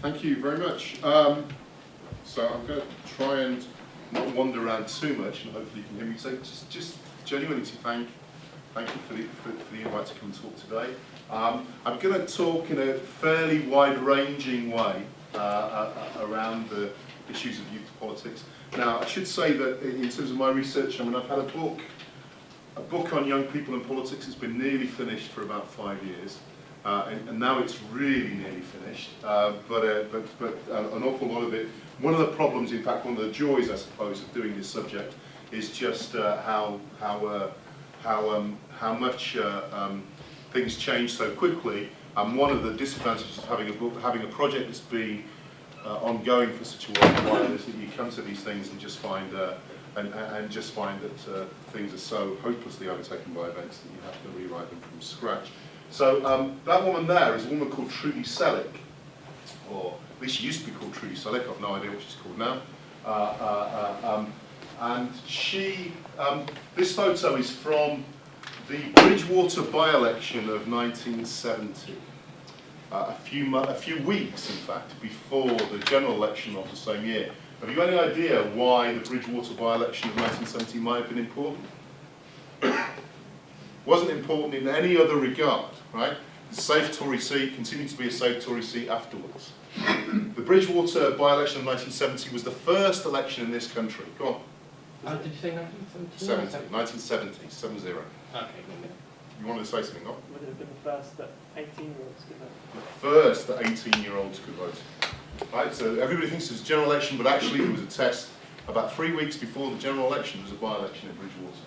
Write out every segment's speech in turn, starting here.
Thank you very much. So I'm going to try and not wander around too much, and hopefully you can hear me. So just genuinely to thank you for the invite to come and talk today. I'm going to talk in a fairly wide-ranging way around the issues of youth politics. Now, I should say that in terms of my research, I mean, I've had a book on young people and politics that's been nearly finished for about 5 years. And now it's really nearly finished, but an awful lot of it. One of the problems, in fact, one of the joys, I suppose, of doing this subject is just how much things change so quickly. And one of the disadvantages of having a project that's been ongoing for such a long while is that you come to these things and just find that things are so hopelessly overtaken by events that you have to rewrite them from scratch. So that woman there is a woman called Trudy Selleck, or at least she used to be called Trudy Selleck. I've no idea what she's called now. And she, this photo is from the Bridgewater by-election of 1970. A few weeks, in fact, before the general election of the same year. Have you got any idea why the Bridgewater by-election of 1970 might have been important? Wasn't important in any other regard, right? The safe Tory seat continued to be a safe Tory seat afterwards. The Bridgewater by-election of 1970 was the first election in this country. Go on. Did you say 1970? 1970, 70. Okay. You wanted to say something, no? Would it have been the first that 18-year-olds could vote? The first that 18-year-olds could vote. Right, so everybody thinks it's a general election, but actually there was a test about 3 weeks before the general election. There was a by-election in Bridgewater.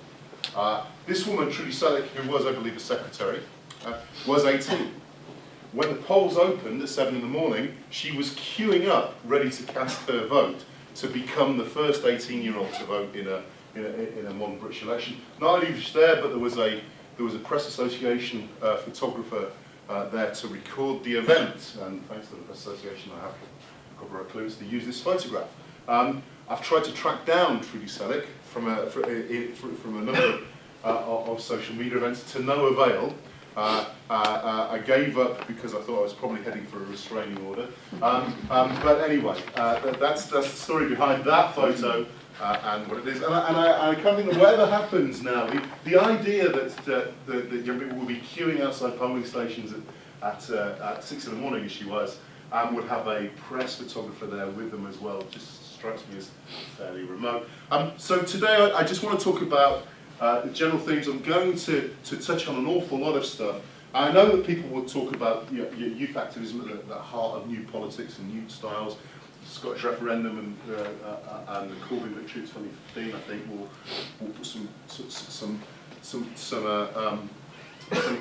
This woman, Trudy Selleck, who was, I believe, a secretary, was 18. When the polls opened at 7 in the morning, she was queuing up, ready to cast her vote, to become the first 18-year-old to vote in a modern British election. Not only was she there, but there was a press association photographer there to record the event. And thanks to the press association, I have a couple of clues to use this photograph. I've tried to track down Trudy Selleck from a number of social media events to no avail. I gave up because I thought I was probably heading for a restraining order. But anyway, that's the story behind that photo and what it is. And I can't think of whatever happens now. The idea that young people will be queuing outside polling stations at 6 in the morning, as she was, and would have a press photographer there with them as well, just strikes me as fairly remote. So today I just want to talk about the general themes. I'm going to touch on an awful lot of stuff. I know that people will talk about youth activism at the heart of new politics and new styles. The Scottish referendum and the Corbyn victory in 2015, I think, will put some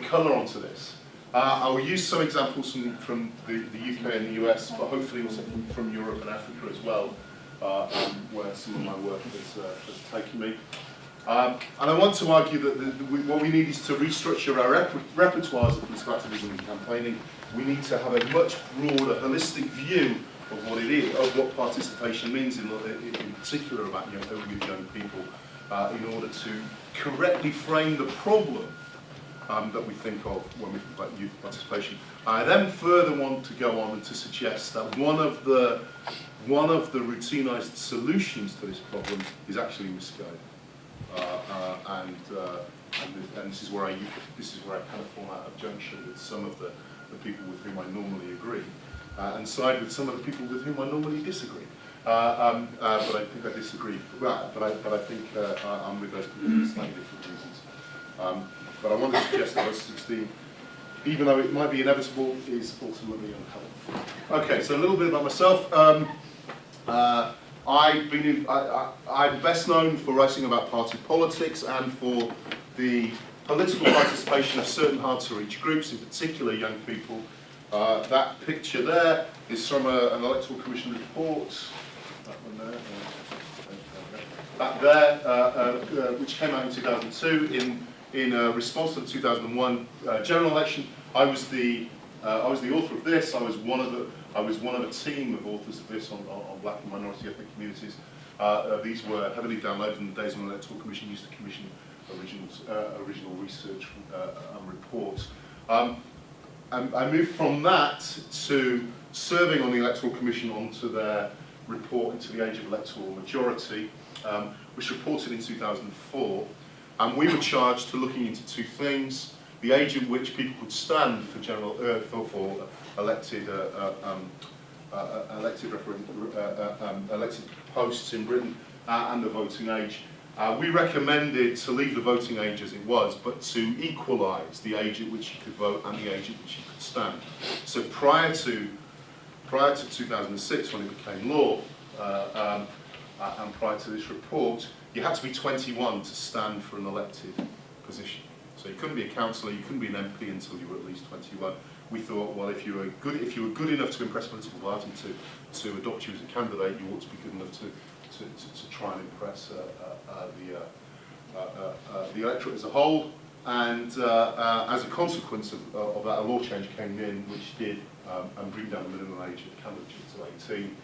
colour onto this. I will use some examples from the UK and the US, but hopefully also from Europe and Africa as well, where some of my work has taken me. And I want to argue that what we need is to restructure our repertoires of political activism and campaigning. We need to have a much broader, holistic view of what it is, of what participation means in particular about with young people, in order to correctly frame the problem that we think of when we think about youth participation. I then further want to go on and to suggest that one of the routinized solutions to this problem is actually misguided. And this is where I kind of form out a junction with some of the people with whom I normally agree, and side with some of the people with whom I normally disagree. But I think I disagree. But I think I'm with those people for slightly different reasons. But I want to suggest that those 16, even though it might be inevitable, is ultimately unhelpful. Okay, so a little bit about myself. I'm best known for writing about party politics and for the political participation of certain hard-to-reach groups, in particular young people. That picture there is from an Electoral Commission report. That one there. Which came out in 2002 in response to the 2001 general election. I was the author of this. I was one of a team of authors of this on black and minority ethnic communities. These were heavily downloaded in the days when the Electoral Commission used to commission original research and reports. I moved from that to serving on the Electoral Commission onto their report into the age of electoral majority, which reported in 2004. And we were charged to looking into two things: the age at which people could stand for for elected elected posts in Britain, and the voting age. We recommended to leave the voting age as it was, but to equalise the age at which you could vote and the age at which you could stand. So prior to 2006, when it became law, and prior to this report, you had to be 21 to stand for an elected position. So you couldn't be a councillor, you couldn't be an MP until you were at least 21. We thought, well, if you were good enough to impress political party to adopt you as a candidate, you ought to be good enough to try and impress the electorate as a whole. And as a consequence of that, a law change came in which did and bring down the minimum age of candidature to 18.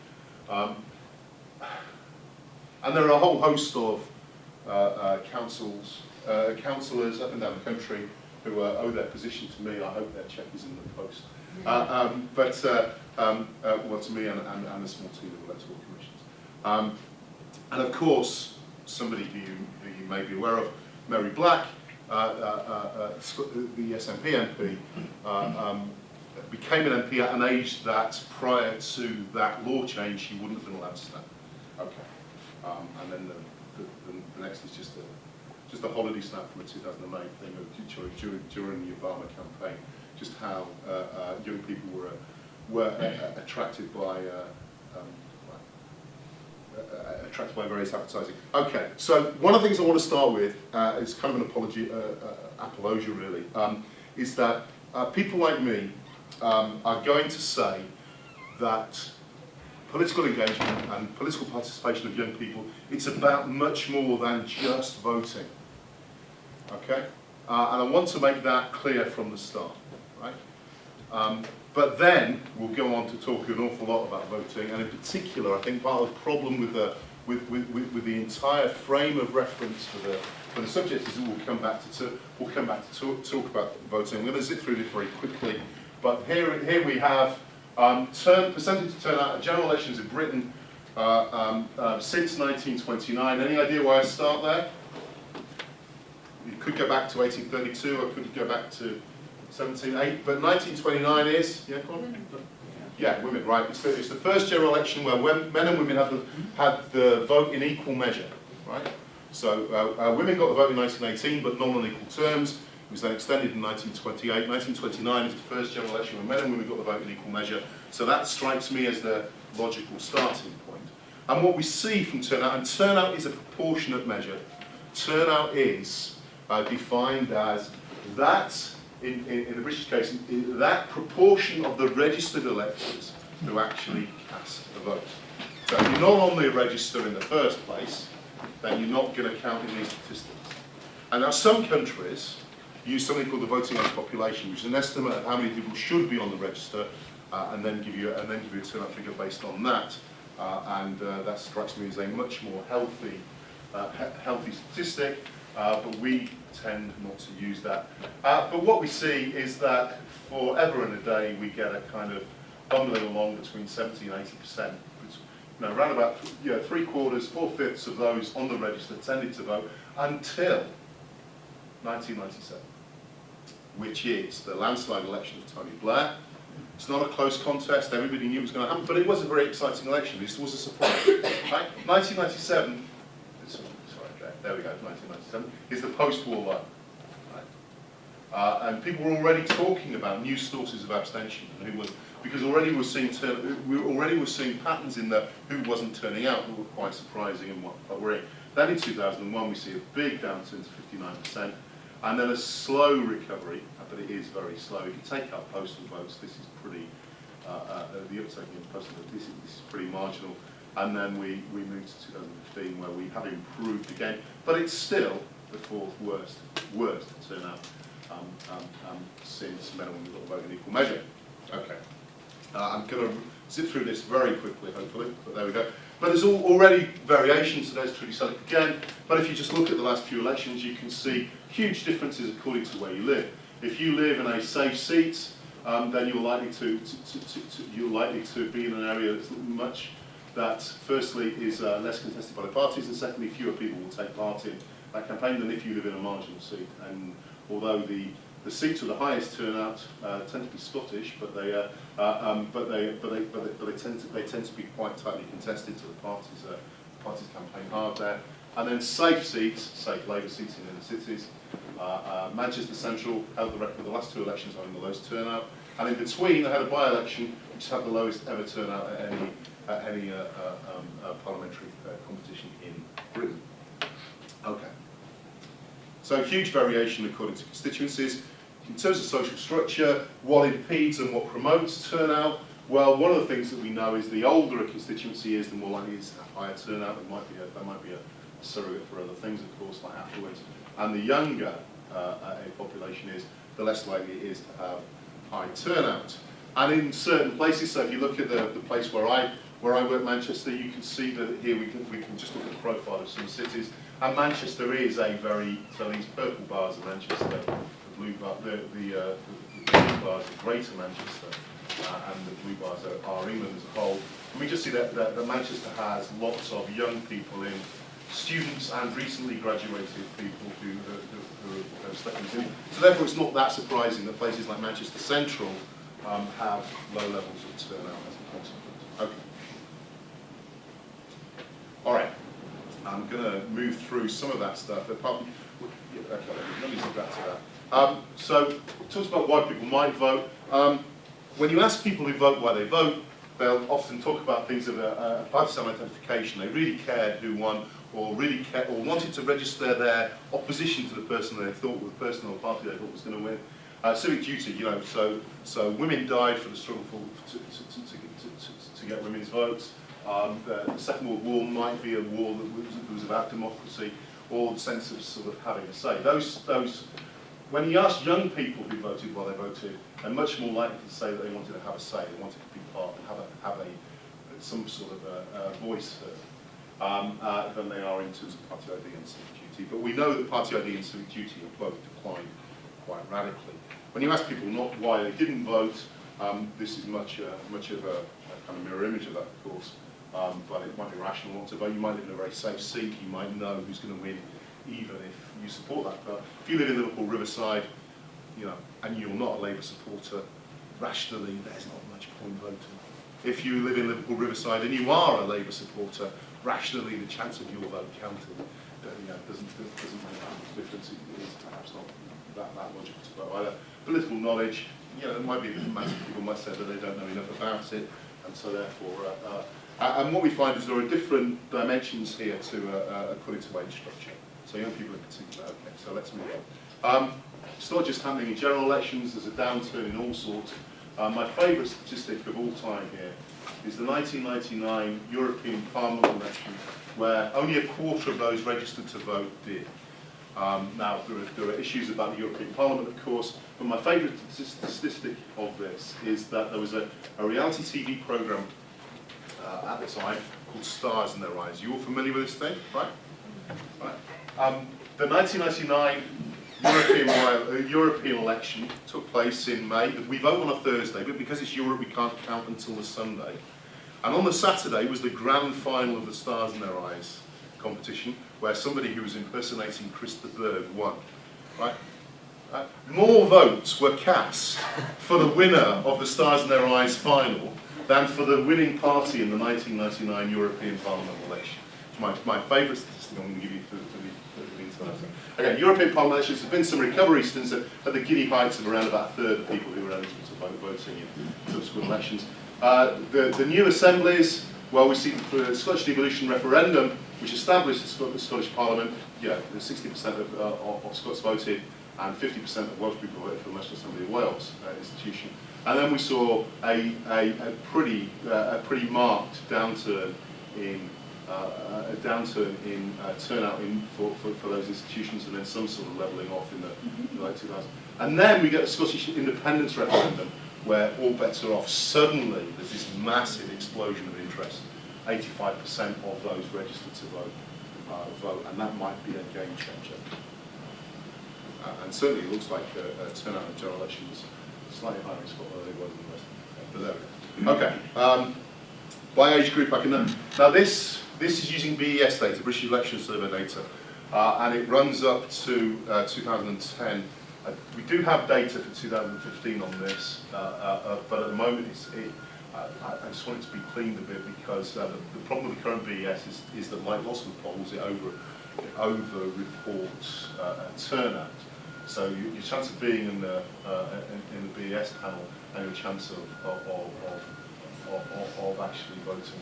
And there are a whole host of councillors up and down the country who owe their position to me. I hope their cheque is in the post. Well, to me and a small team of electoral commissions. And of course, somebody who you may be aware of, Mary Black, the SNP MP, became an MP at an age that prior to that law change she wouldn't have been allowed to stand. Okay. And then the next is just a holiday snap from a 2008 thing during the Obama campaign, just how young people were attracted by various advertising. Okay, so one of the things I want to start with is kind of an apologia really, is that people like me are going to say that political engagement and political participation of young people, it's about much more than just voting. Okay? And I want to make that clear from the start, right? But then we'll go on to talk an awful lot about voting, and in particular, I think part of the problem with the entire frame of reference for the subject is that we'll come back to talk about voting. I'm going to zip through this very quickly, but here we have percentage of turnout at general elections in Britain since 1929. Any idea why I start there? You could go back to 1832, or could go back to 1708, but 1929 is, yeah, go on. Yeah, women, right. It's the first general election where men and women had the vote in equal measure, right? So women got the vote in 1918, but not on equal terms. It was then extended in 1928. 1929 is the first general election where men and women got the vote in equal measure. So that strikes me as the logical starting point. And what we see from turnout, and turnout is a proportionate measure. Turnout is defined as that, in the British case, that proportion of the registered electors who actually cast a vote. So if you're not on the register in the first place, then you're not going to count in these statistics. And now some countries use something called the voting age population, which is an estimate of how many people should be on the register, and then give you a turnout figure based on that. That strikes me as a much more healthy statistic. But we tend not to use that. But what we see is that forever and a day we get a kind of bumbling along between 70 and 80%. Around about 3/4, 4/5 of those on the register tended to vote until 1997, which is the landslide election of Tony Blair. It's not a close contest, everybody knew it was going to happen, but it was a very exciting election. This was a surprise. Right? 1997. There we go, 1997, is the post-war low. Right? And people were already talking about new sources of abstention, because already we're seeing patterns in the who wasn't turning out that were quite surprising and quite worrying. Then in 2001 we see a big downturn to 59%, and then a slow recovery, but it is very slow. If you take out postal votes, this is pretty, the uptake in postal votes, this is pretty marginal. And then we moved to 2015 where we have improved again, but it's still the fourth worst turnout since men and women got the vote in equal measure. Okay, I'm going to zip through this very quickly, hopefully, but there we go. But there's already variations, so there's Trudy Selleck again, but if you just look at the last few elections, you can see huge differences according to where you live. If you live in a safe seat, then you're likely to be in an area that's much that firstly is less contested by the parties, and secondly fewer people will take part in that campaign than if you live in a marginal seat. And although the seats with the highest turnout tend to be Scottish, but they tend to be quite tightly contested, so the parties campaign hard there. And then safe seats, safe Labour seats in inner cities. Manchester Central held the record of the last 2 elections having the lowest turnout, and in between they had a by-election which had the lowest ever turnout at any parliamentary competition in Britain. Okay. So huge variation according to constituencies. In terms of social structure, what impedes and what promotes turnout? Well, one of the things that we know is the older a constituency is, the more likely it is to have higher turnout. There might be a surrogate for other things, of course, like affluence. And the younger a population is, the less likely it is to have high turnout. And in certain places, so if you look at the place where I work, Manchester, you can see that here we can just look at the profile of some cities. And Manchester is a very, so these purple bars are Manchester, the blue bar, the blue bars are Greater Manchester, and the blue bars are England as a whole. And we just see that Manchester has lots of young people in, students and recently graduated people who are stepping in. So therefore it's not that surprising that places like Manchester Central have low levels of turnout as a consequence. Okay. All right. I'm going to move through some of that stuff. Okay, let me get back to that. So it talks about why people might vote. When you ask people who vote why they vote, they'll often talk about things of a partisan identification. They really cared who won, or really cared, or wanted to register their opposition to the person they thought was the person or party they thought was going to win. Civic duty, you know, so women died for the struggle to get women's votes. The Second World War might be a war that was about democracy, or the sense of sort of having a say. Those when you ask young people who voted why they voted, they're much more likely to say that they wanted to have a say, they wanted to be part, have some sort of a voice than they are in terms of party ID and civic duty. But we know that party ID and civic duty have both declined quite radically. When you ask people not why they didn't vote, this is much of a kind of mirror image of that, of course. But it might be rational not to vote. You might live in a very safe seat. You might know who's going to win, even if you support that. But if you live in Liverpool Riverside, you know, and you're not a Labour supporter, rationally, there's not much point voting. If you live in Liverpool Riverside and you are a Labour supporter, rationally, the chance of your vote counting, doesn't make a difference. It is perhaps not that logical to vote either. Political knowledge, you know, there might be people might say that they don't know enough about it, and so therefore. And what we find is there are different dimensions here to according to wage structure. So young people in particular. Okay, so let's move on. It's not just happening in general elections. There's a downturn in all sorts. My favourite statistic of all time here is the 1999 European Parliament election, where only a quarter of those registered to vote did. Now, there are issues about the European Parliament, of course, but my favourite statistic of this is that there was a reality TV programme at the time called Stars in Their Eyes. You all familiar with this thing, right? Right. The 1999 European election took place in May. We vote on a Thursday, but because it's Europe, we can't count until the Sunday. And on the Saturday was the grand final of the Stars in Their Eyes competition, where somebody who was impersonating Chris de Burgh won. Right? More votes were cast for the winner of the Stars in Their Eyes final than for the winning party in the 1999 European Parliament election. It's my favourite statistic I'm going to give you for the internet. Okay, European Parliament elections, there's been some recovery since at the giddy heights of around about a third of people who were eligible to vote voting in subsequent elections. The new assemblies, well, we see the Scottish devolution referendum, which established the Scottish Parliament, the 60% of Scots voted, and 50% of Welsh people voted for the National Assembly of Wales institution. And then we saw a pretty marked downturn in turnout for those institutions, and then some sort of levelling off in the late 2000s. And then we get the Scottish independence referendum, where all bets are off. Suddenly, there's this massive explosion of interest. 85% of those registered to vote, and that might be a game changer. And certainly, it looks like turnout in general elections slightly higher in Scotland than it was in the West. But there we go. Okay. By age group, I can now this is using BES data, British Election Survey data, and it runs up to 2010. We do have data for 2015 on this, but at the moment I just want it to be cleaned a bit because the problem with the current BES is that, like lots of the polls, it over reports turnout. So your chance of being in the BES panel and your chance of actually voting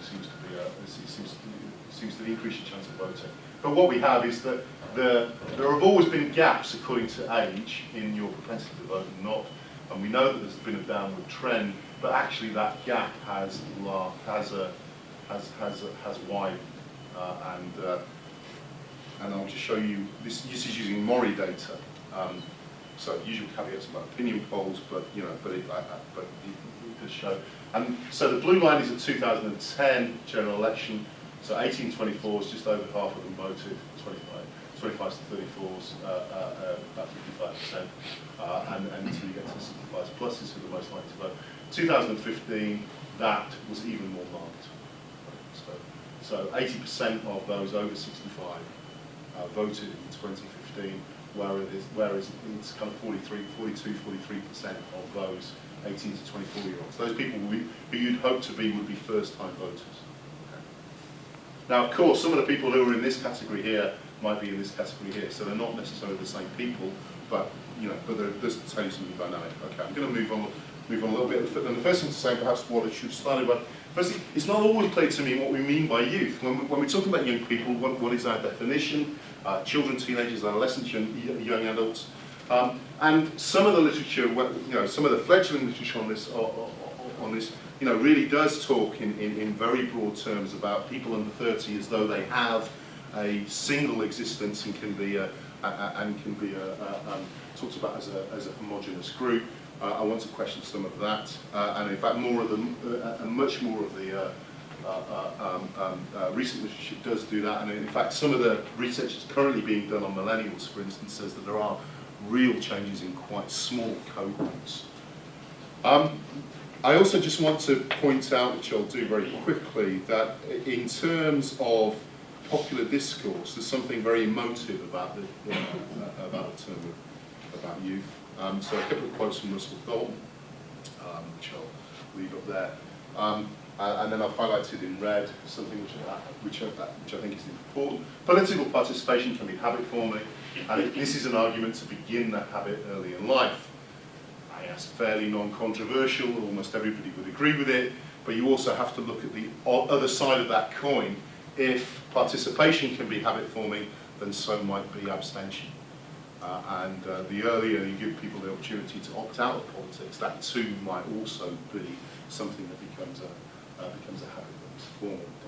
seems to increase your chance of voting. But what we have is that there have always been gaps according to age in your propensity to vote and not, and we know that there's been a downward trend, but actually that gap has widened, and I'll just show you this is using Mori data. So usual caveats about opinion polls, but it does show. And so the blue line is the 2010 general election. So 18-24s, just over half of them voted. 25s to 34s, about 55%, and until you get to 65s pluses who are the most likely to vote. 2015, that was even more marked. So 80% of those over 65 voted in 2015. Whereas it's kind of 43% of those 18 to 24-year-olds. Those people who you'd hope to be would be first-time voters. Okay. Now, of course, some of the people who are in this category here might be in this category here, so they're not necessarily the same people, but there's to tell you something dynamic. Okay, I'm going to move on a little bit. And the first thing to say, perhaps, what I should have started with. Firstly, it's not always clear to me what we mean by youth. When we're talking about young people, what is our definition? Children, teenagers, adolescents, young adults, and some of the literature, some of the fledgling literature on this, really does talk in very broad terms about people under 30 as though they have a single existence and can be talked about as a homogeneous group. I want to question some of that, and in fact, much more of the recent literature does do that, and in fact, some of the research that's currently being done on millennials, for instance, says that there are real changes in quite small cohorts. I also just want to point out, which I'll do very quickly, that in terms of popular discourse, there's something very emotive about the term about youth. So a couple of quotes from Russell Dalton, which I'll leave up there. And then I've highlighted in red something which I think is important. Political participation can be habit forming, and this is an argument to begin that habit early in life. I guess fairly non-controversial, almost everybody would agree with it, but you also have to look at the other side of that coin. If participation can be habit forming, then so might be abstention. And the earlier you give people the opportunity to opt out of politics, that too might also be something that becomes a habit that is formed.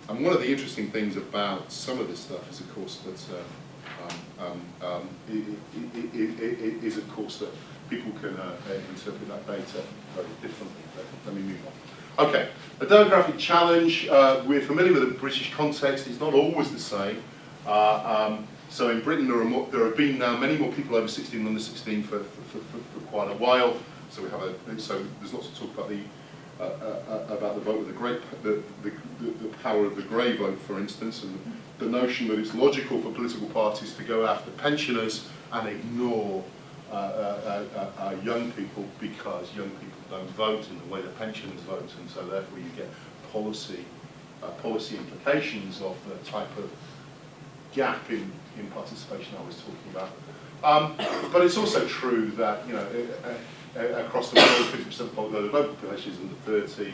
And one of the interesting things about some of this stuff is, of course, that people can interpret that data very differently. But let me move on. Okay, a demographic challenge. We're familiar with the British context. It's not always the same. So in Britain, there have been now many more people over 16 than under 16 for quite a while. So so there's lots of talk about the vote with the power of the grey vote, for instance, and the notion that it's logical for political parties to go after pensioners and ignore young people because young people don't vote in the way that pensioners vote, and so therefore you get policy implications of the type of gap in participation I was talking about. But it's also true that across the world, 50% of the local population is under 30.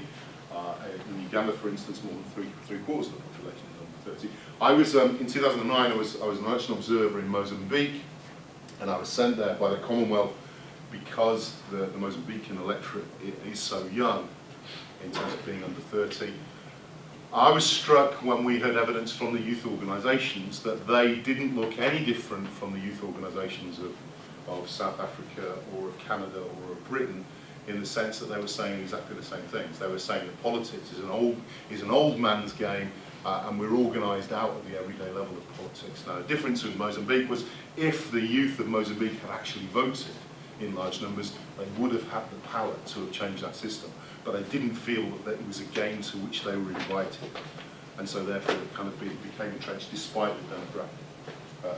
In Uganda, for instance, more than three quarters of the population is under 30. I was in 2009. I was an election observer in Mozambique, and I was sent there by the Commonwealth because the Mozambican electorate is so young in terms of being under 30. I was struck when we heard evidence from the youth organisations that they didn't look any different from the youth organisations of South Africa or of Canada or of Britain, in the sense that they were saying exactly the same things. They were saying that politics is an old man's game, and we're organised out at the everyday level of politics. Now, the difference with Mozambique was if the youth of Mozambique had actually voted, in large numbers, they would have had the power to have changed that system, but they didn't feel that it was a game to which they were invited, and so therefore it kind of became entrenched despite the demographic, the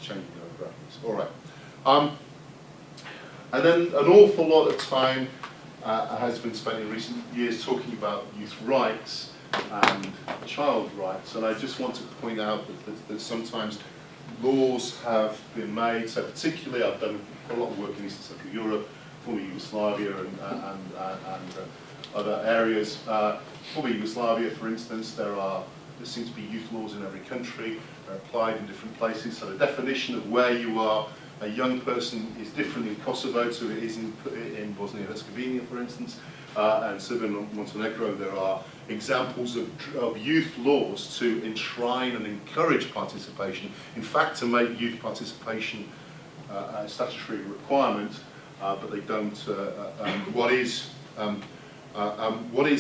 changing demographics. All right. And then an awful lot of time has been spent in recent years talking about youth rights and child rights, and I just want to point out that sometimes laws have been made, so particularly I've done a lot of work in Eastern Central Europe, former Yugoslavia and other areas. Former Yugoslavia, for instance, there seem to be youth laws in every country, they're applied in different places, so the definition of where you are a young person is different in Kosovo to it is in Bosnia and Herzegovina, for instance, and Serbia and Montenegro. There are examples of youth laws to enshrine and encourage participation. In fact, to make youth participation a statutory requirement, but they don't. What is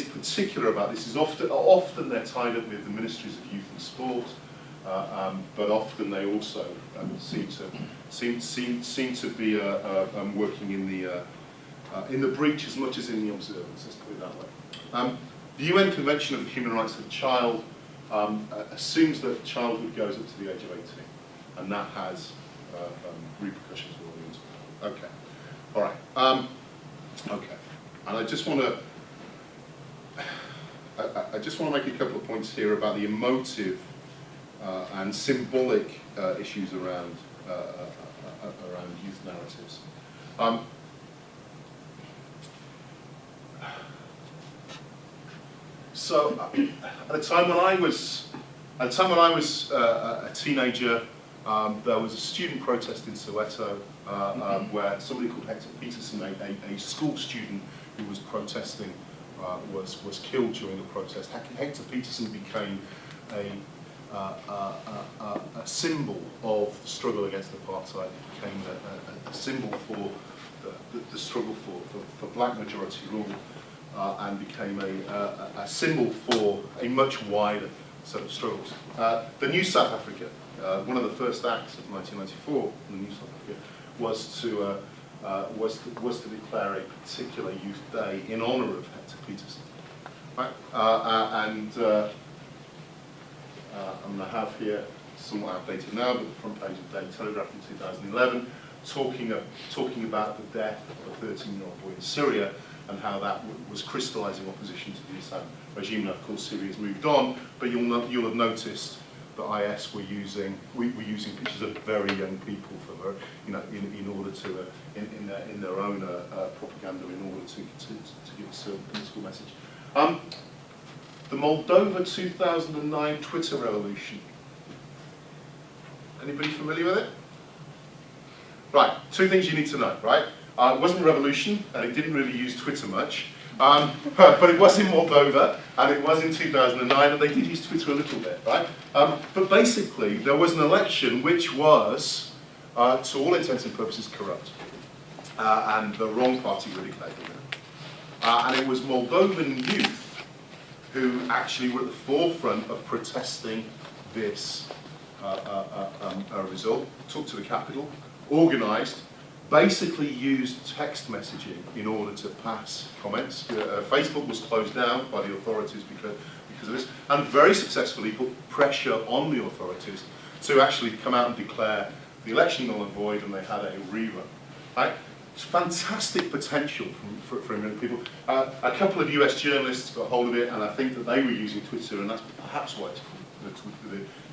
particular about this is often they're tied up with the ministries of youth and sport. But often they also seem to be working in the breach as much as in the observance. Let's put it that way. The UN Convention of the Human Rights of the Child assumes that childhood goes up to the age of 18, and that has repercussions for all the Okay, all right. Okay, and I just want to make a couple of points here about the emotive and symbolic issues around youth narratives. So, at a time when I was a teenager, there was a student protest in Soweto where somebody called Hector Peterson, a school student who was protesting, was killed during the protest. Hector Peterson became a symbol of the struggle against apartheid. It became a symbol for the struggle for black majority rule, and became a symbol for a much wider set of struggles. The New South Africa, one of the first acts of 1994 in the New South Africa was to declare a particular youth day in honour of Hector Peterson. Right? I'm going to have here, somewhat outdated now, but the front page of the Daily Telegraph in 2011, talking about the death of a 13-year-old boy in Syria and how that was crystallising opposition to the Assad regime. Now, of course, Syria's moved on, but you'll have noticed that IS were using pictures of very young people for in order to in their own propaganda in order to give a certain political message. The Moldova 2009 Twitter revolution. Anybody familiar with it? Right, two things you need to know, right? It wasn't a revolution, and it didn't really use Twitter much, but it was in Moldova, and it was in 2009, and they did use Twitter a little bit, right? But basically, there was an election which was, to all intents and purposes, corrupt, and the wrong party really played the winner. And it was Moldovan youth who actually were at the forefront of protesting this result, took to the capital, organised, basically used text messaging in order to pass comments. Facebook was closed down by the authorities because of this, and very successfully put pressure on the authorities to actually come out and declare the election null and void, and they had a rerun. Right? It's fantastic potential for young people. A couple of US journalists got hold of it, and I think that they were using Twitter, and that's perhaps why it's called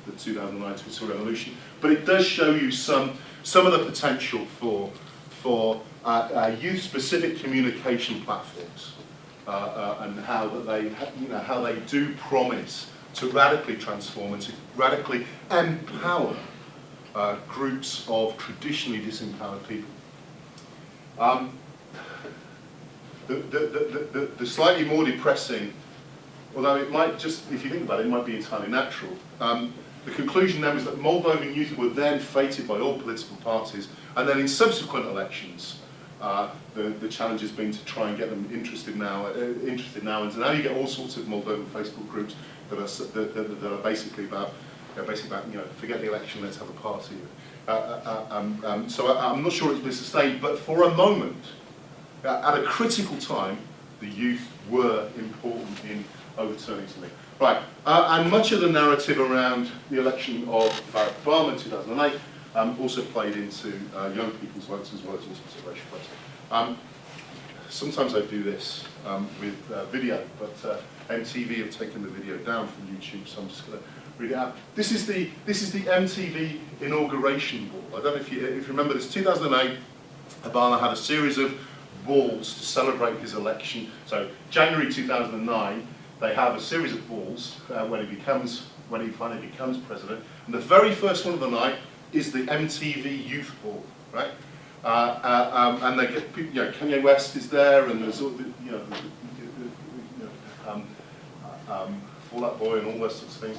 the 2009 Twitter revolution. But it does show you some of the potential for youth-specific communication platforms, and how they do promise to radically transform and to radically empower groups of traditionally disempowered people. The slightly more depressing, although it might just, if you think about it, it might be entirely natural. The conclusion then was that Moldovan youth were then fated by all political parties, and then in subsequent elections, the challenge has been to try and get them interested now, and so now you get all sorts of Moldovan Facebook groups that are basically about forget the election, let's have a party. So I'm not sure it's been sustained, but for a moment, at a critical time, the youth were important in overturning something. Right, and much of the narrative around the election of Barack Obama in 2008 also played into young people's votes as well as all sorts of racial votes. Sometimes I do this with video, but MTV have taken the video down from YouTube, so I'm just going to read it out. This is the MTV inauguration ball. I don't know if you remember this. 2008, Obama had a series of balls to celebrate his election. So January 2009, they have a series of balls when he finally becomes president. And the very first one of the night is the MTV Youth Ball, right? And they get, Kanye West is there, and there's all the, Fall Out Boy and all those sorts of things.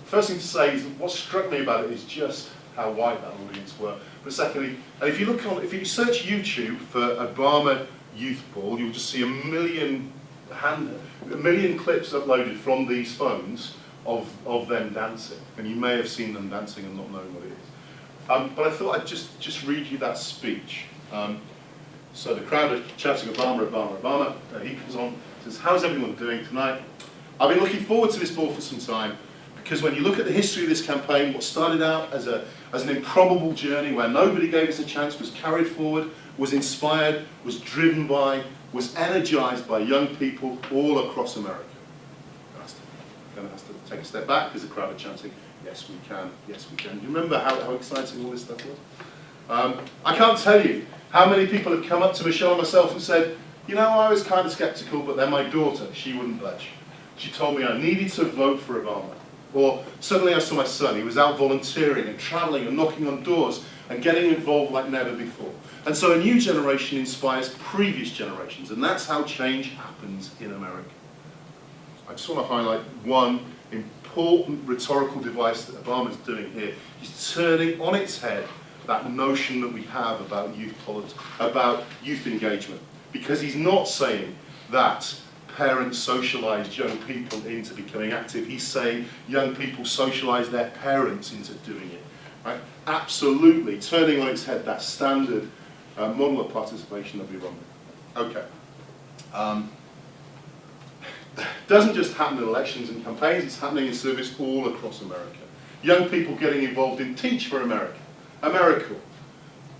First thing to say is that what struck me about it is just how white that audience were. But secondly, and if you search YouTube for Obama Youth Ball, you'll just see a million clips uploaded from these phones of them dancing. And you may have seen them dancing and not knowing what it is. But I thought I'd just read you that speech. So the crowd are shouting Obama, Obama, Obama. He comes on, says, "How's everyone doing tonight? I've been looking forward to this ball for some time, because when you look at the history of this campaign, what started out as an improbable journey where nobody gave us a chance was carried forward, was inspired, was driven by, was energized by young people all across America." Going to have to take a step back because the crowd are chanting, "Yes, we can, yes, we can." Do you remember how exciting all this stuff was? I can't tell you how many people have come up to Michelle and myself and said, I was kind of skeptical, but then my daughter, she wouldn't budge. She told me I needed to vote for Obama. Or suddenly I saw my son, he was out volunteering and traveling and knocking on doors and getting involved like never before. And so a new generation inspires previous generations, and that's how change happens in America. I just want to highlight one important rhetorical device that Obama's doing here. He's turning on its head that notion that we have about youth politics, about youth engagement. Because he's not saying that parents socialise young people into becoming active. He's saying young people socialise their parents into doing it. Right? Absolutely turning on its head that standard model of participation that we run with. Okay. Doesn't just happen in elections and campaigns, it's happening in service all across America. Young people getting involved in Teach for America, AmeriCorps,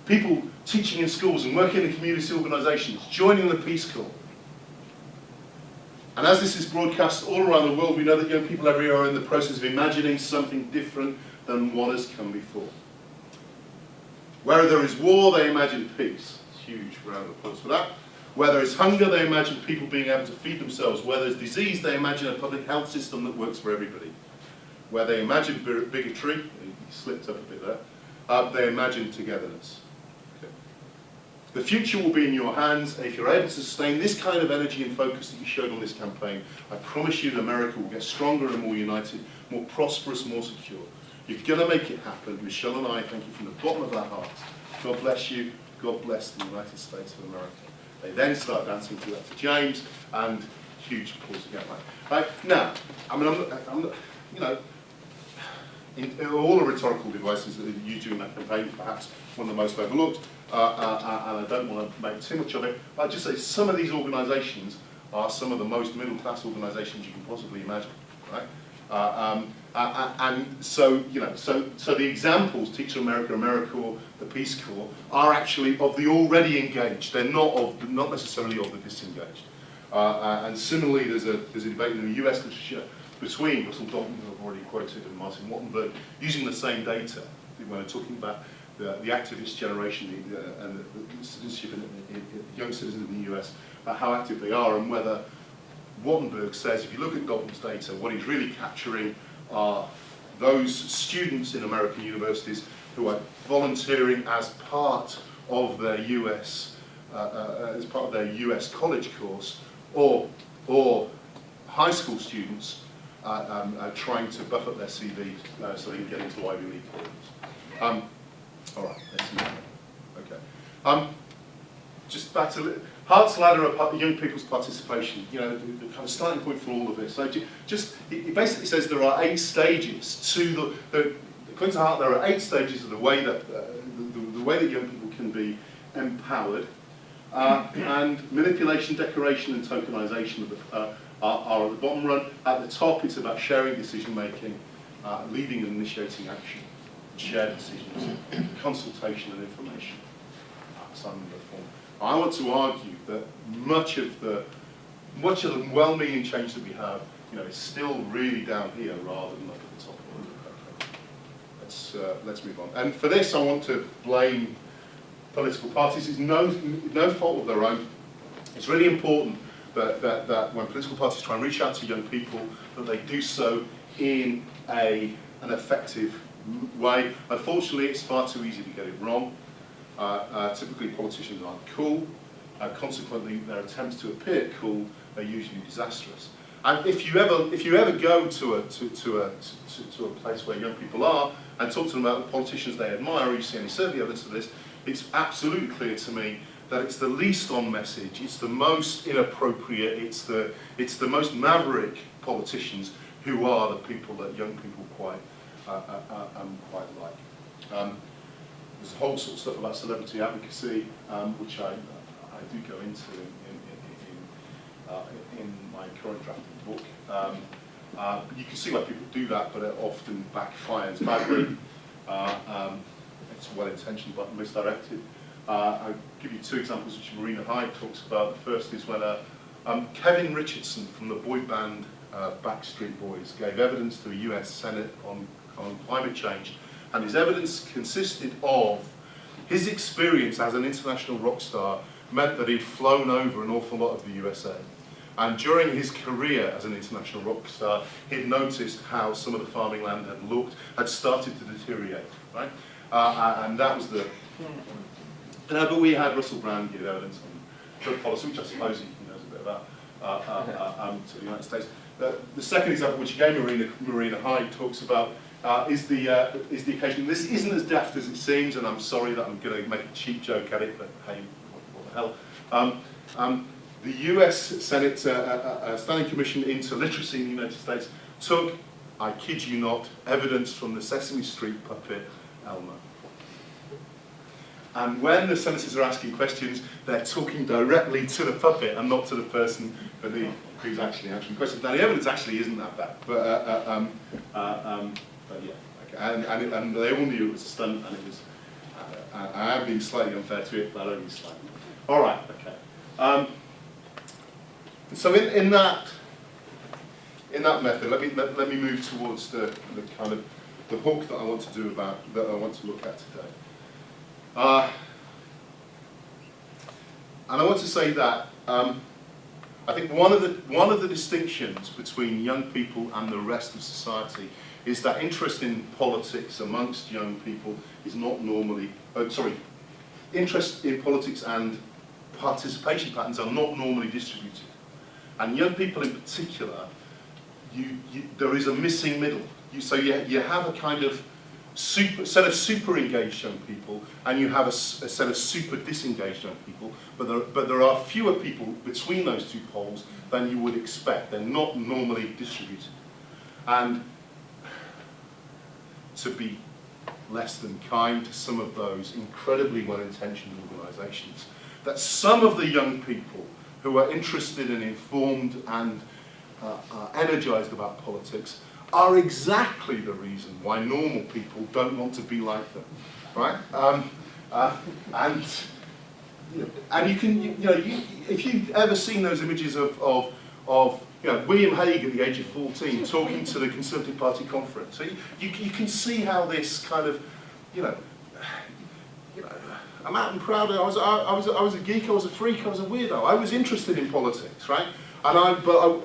people teaching in schools and working in community organisations, joining the Peace Corps. And as this is broadcast all around the world, we know that young people everywhere are in the process of imagining something different than what has come before. Where there is war, they imagine peace. Huge round of applause for that. Where there is hunger, they imagine people being able to feed themselves. Where there's disease, they imagine a public health system that works for everybody. Where they imagine bigotry, he slipped up a bit there, they imagine togetherness. Okay. The future will be in your hands, and if you're able to sustain this kind of energy and focus that you showed on this campaign, I promise you that America will get stronger and more united, more prosperous, more secure. You're going to make it happen. Michelle and I thank you from the bottom of our hearts. God bless you. God bless the United States of America. They then start dancing to that to James, and huge applause again. Right now, I'm not, in all the rhetorical devices that you do in that campaign, perhaps one of the most overlooked, and I don't want to make too much of it, but I'd just say some of these organisations are some of the most middle-class organisations you can possibly imagine, right? And so, so the examples, Teach for America, AmeriCorps, the Peace Corps, are actually of the already engaged. They're not necessarily of the disengaged. And similarly, there's a debate in the US literature between Russell Dalton, who I've already quoted, and Martin Wattenberg, using the same data when they're talking about the activist generation and the citizenship in young citizens in the US, about how active they are, and whether Wattenberg says, if you look at Dalton's data, what he's really capturing are those students in American universities who are volunteering as part of their US college course, or high school students trying to buff up their CV so they can get into Ivy League colleges. All right, let's move on. Okay. Just back to Hart's ladder of young people's participation, the kind of starting point for all of this. So it basically says there are 8 stages to the according to Hart, there are 8 stages of the way that the way that young people can be empowered, and manipulation, decoration, and tokenization are at the bottom run. At the top, it's about sharing decision making, leading and initiating action, shared decisions, consultation and information. Some form. I want to argue that much of the well-meaning change that we have, is still really down here rather than up at the top. Let's move on. And for this, I want to blame political parties. It's no fault of their own. It's really important that when political parties try and reach out to young people, that they do so in an effective way. Unfortunately, it's far too easy to get it wrong. Typically, politicians aren't cool. Consequently, their attempts to appear cool are usually disastrous. And if you ever go to a place where young people are and talk to them about the politicians they admire, or you see any survey evidence of this, it's absolutely clear to me that it's the least on message, it's the most inappropriate, it's the most maverick politicians who are the people that young people quite like. There's a whole sort of stuff about celebrity advocacy, which I do go into in my current drafted book. You can see why people do that, but it often backfires badly. It's well-intentioned but misdirected. I'll give you 2 examples which Marina Hyde talks about. The first is when Kevin Richardson from the boy band Backstreet Boys gave evidence to the US Senate on climate change, and his evidence consisted of his experience as an international rock star meant that he'd flown over an awful lot of the USA. And during his career as an international rock star, he'd noticed how some of the farming land had started to deteriorate, right? And that was the... but we had Russell Brand give evidence on drug policy, which I suppose he knows a bit about, to the United States. The second example, which again Marina Hyde talks about, is the occasion. This isn't as daft as it seems, and I'm sorry that I'm going to make a cheap joke at it, but hey, what the hell. The US Senate Standing Commission into Literacy in the United States took, I kid you not, evidence from the Sesame Street puppet, Elmo. And when the senators are asking questions, they're talking directly to the puppet and not to the person who's actually answering questions. Now, the evidence actually isn't that bad, but yeah, okay. And they all knew it was a stunt, and it was. I am being slightly unfair to it, but only slightly. All right, okay. So in that method, let me move towards the kind of the hook that I want to look at today. And I want to say that I think one of the distinctions between young people and the rest of society is that interest in politics amongst young people is not normally interest in politics and participation patterns are not normally distributed. And young people in particular, there is a missing middle. So you have a kind of set of super engaged young people, and you have a set of super disengaged young people, but there are fewer people between those 2 poles than you would expect. They're not normally distributed. And to be less than kind to some of those incredibly well-intentioned organisations, that some of the young people who are interested and informed and energised about politics are exactly the reason why normal people don't want to be like them, right? And you can, if you've ever seen those images of William Hague at the age of 14 talking to the Conservative Party conference, so you can see how this kind of, I'm out and proud. I was a geek. I was a freak. I was a weirdo. I was interested in politics, right? And but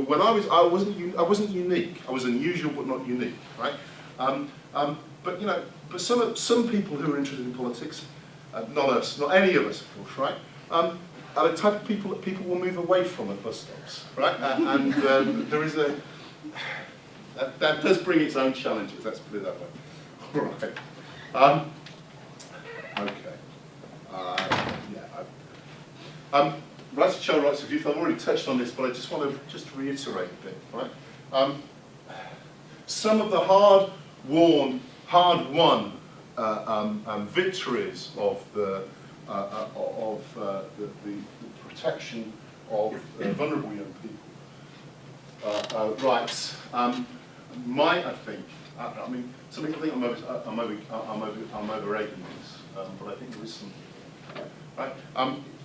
when I wasn't unique. I was unusual but not unique, right? But some people who are interested in politics, not us, not any of us, of course, right? Are the type of people that people will move away from at bus stops, right? And there is that does bring its own challenges. Let's put it that way. All right. Okay. Rights of child, rights of youth. I've already touched on this, but I just want to reiterate a bit, right? Some of the hard, hard-won victories of the protection of vulnerable young people rights might, I think, I mean, some people think I'm overrating this, but I think there is something. Right?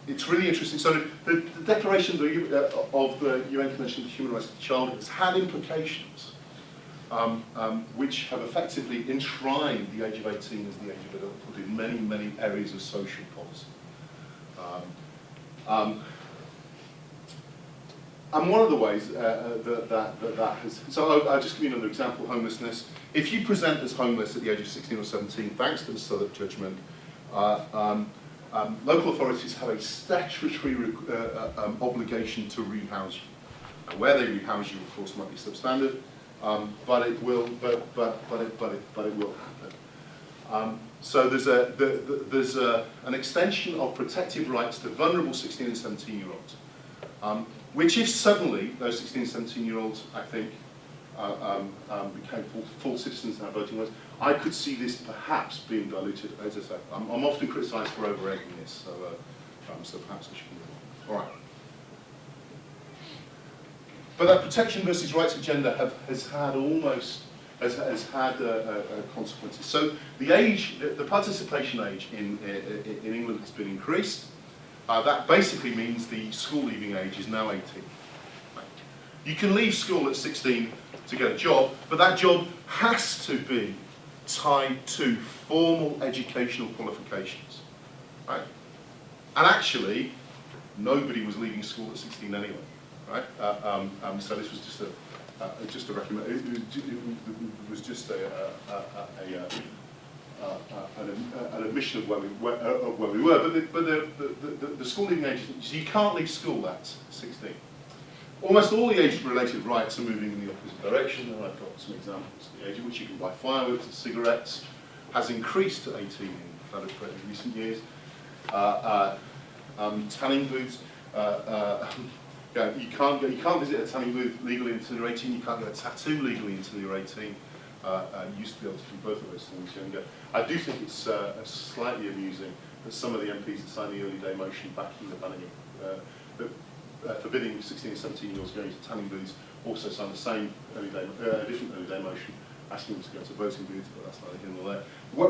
It's really interesting. So the Declaration of the UN Convention on the Human Rights of the Child has had implications which have effectively enshrined the age of 18 as the age of adulthood in many, many areas of social policy. And one of the ways that has, so I'll just give you another example, homelessness. If you present as homeless at the age of 16 or 17, thanks to the Southwark judgment, local authorities have a statutory obligation to rehouse you. And where they rehouse you, of course, might be substandard, but it will, but it will happen. So there's an extension of protective rights to vulnerable 16 and 17-year-olds, which if suddenly those 16 and 17-year-olds, I think, became full citizens and had voting rights, I could see this perhaps being diluted. As I say, I'm often criticised for over-egging this, so perhaps I should be more. All right. But that protection versus rights agenda has had consequences. So the participation age in England has been increased. That basically means the school leaving age is now 18. Right. You can leave school at 16 to get a job, but that job has to be tied to formal educational qualifications. Right? And actually, nobody was leaving school at 16 anyway. Right? So this was just a recommend. It was just an admission of where we were. But the school leaving age, so you can't leave school at 16. Almost all the age-related rights are moving in the opposite direction, and I've got some examples. The age at which you can buy fireworks and cigarettes has increased to 18 in recent years. Tanning booths. You can't visit a tanning booth legally until you're 18. You can't get a tattoo legally until you're 18. You used to be able to do both of those things younger. I do think it's slightly amusing that some of the MPs that signed the early day motion backing the banning forbidding 16 and 17-year-olds going to tanning booths also signed the same different early day motion asking them to go to voting booths, but that's neither here nor there.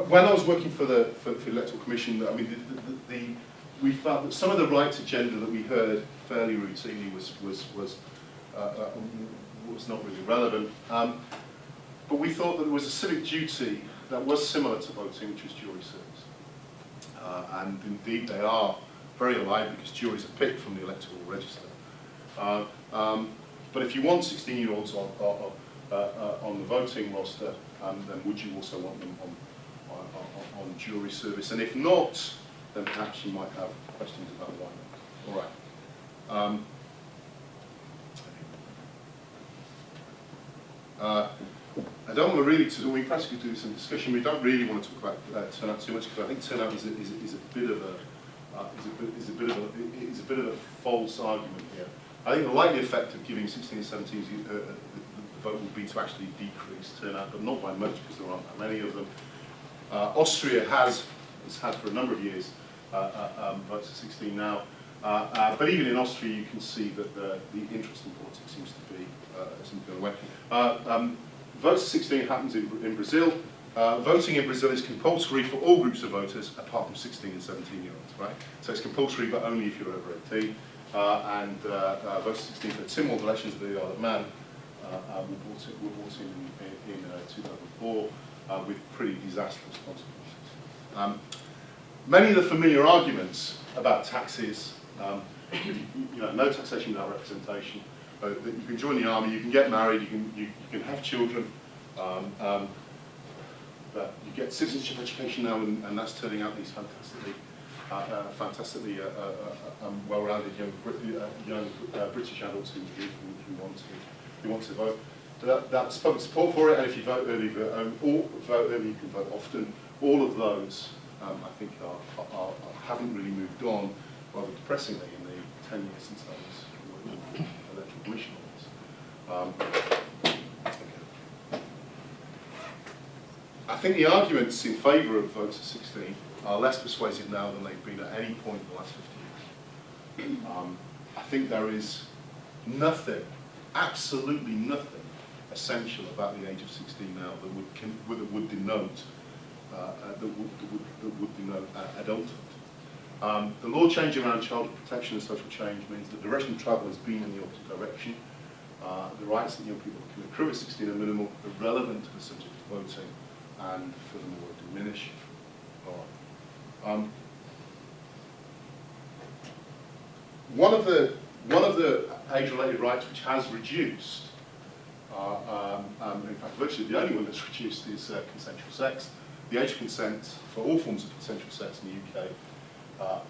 When I was working for the Electoral Commission, I mean, we felt that some of the rights agenda that we heard fairly routinely was not really relevant. But we thought that there was a civic duty that was similar to voting, which was jury service. And indeed they are very alike because juries are picked from the electoral register. But if you want 16-year-olds on the voting roster, then would you also want them on jury service? And if not, then perhaps you might have questions about why not. All right. I don't want to really, we perhaps could do some discussion. We don't really want to talk about turnout too much because I think turnout is a bit of a false argument here. I think the likely effect of giving 16 and 17 the vote would be to actually decrease turnout, but not by much because there aren't that many of them. Austria has had for a number of years votes at 16 now, but even in Austria you can see that the interest in politics seems to be going away. Votes at 16 happens in Brazil. Voting in Brazil is compulsory for all groups of voters apart from 16 and 17-year-olds, right? So it's compulsory but only if you're over 18. And votes at 16 for the Timor elections of the Isle of Man were brought in 2004 with pretty disastrous consequences. Many of the familiar arguments about taxes, no taxation without representation, that you can join the army, you can get married, you can have children, that you get citizenship education now, and that's turning out these fantastically well-rounded young British adults who want to vote. That's public support for it, and if you vote early, you can vote often. All of those, I think, haven't really moved on, rather depressingly, in the 10 years since I was working for the Electoral Commission on this. I think the arguments in favour of votes at 16 are less persuasive now than they've been at any point in the last 50 years. I think there is nothing, absolutely nothing, essential about the age of 16 now that would denote adulthood. The law change around childhood protection and social change means that the direction of travel has been in the opposite direction. The rights that young people can accrue at 16 are minimal, irrelevant to the subject of voting, and furthermore diminish. One of the age-related rights which has reduced, in fact virtually the only one that's reduced, is consensual sex. The age of consent for all forms of consensual sex in the UK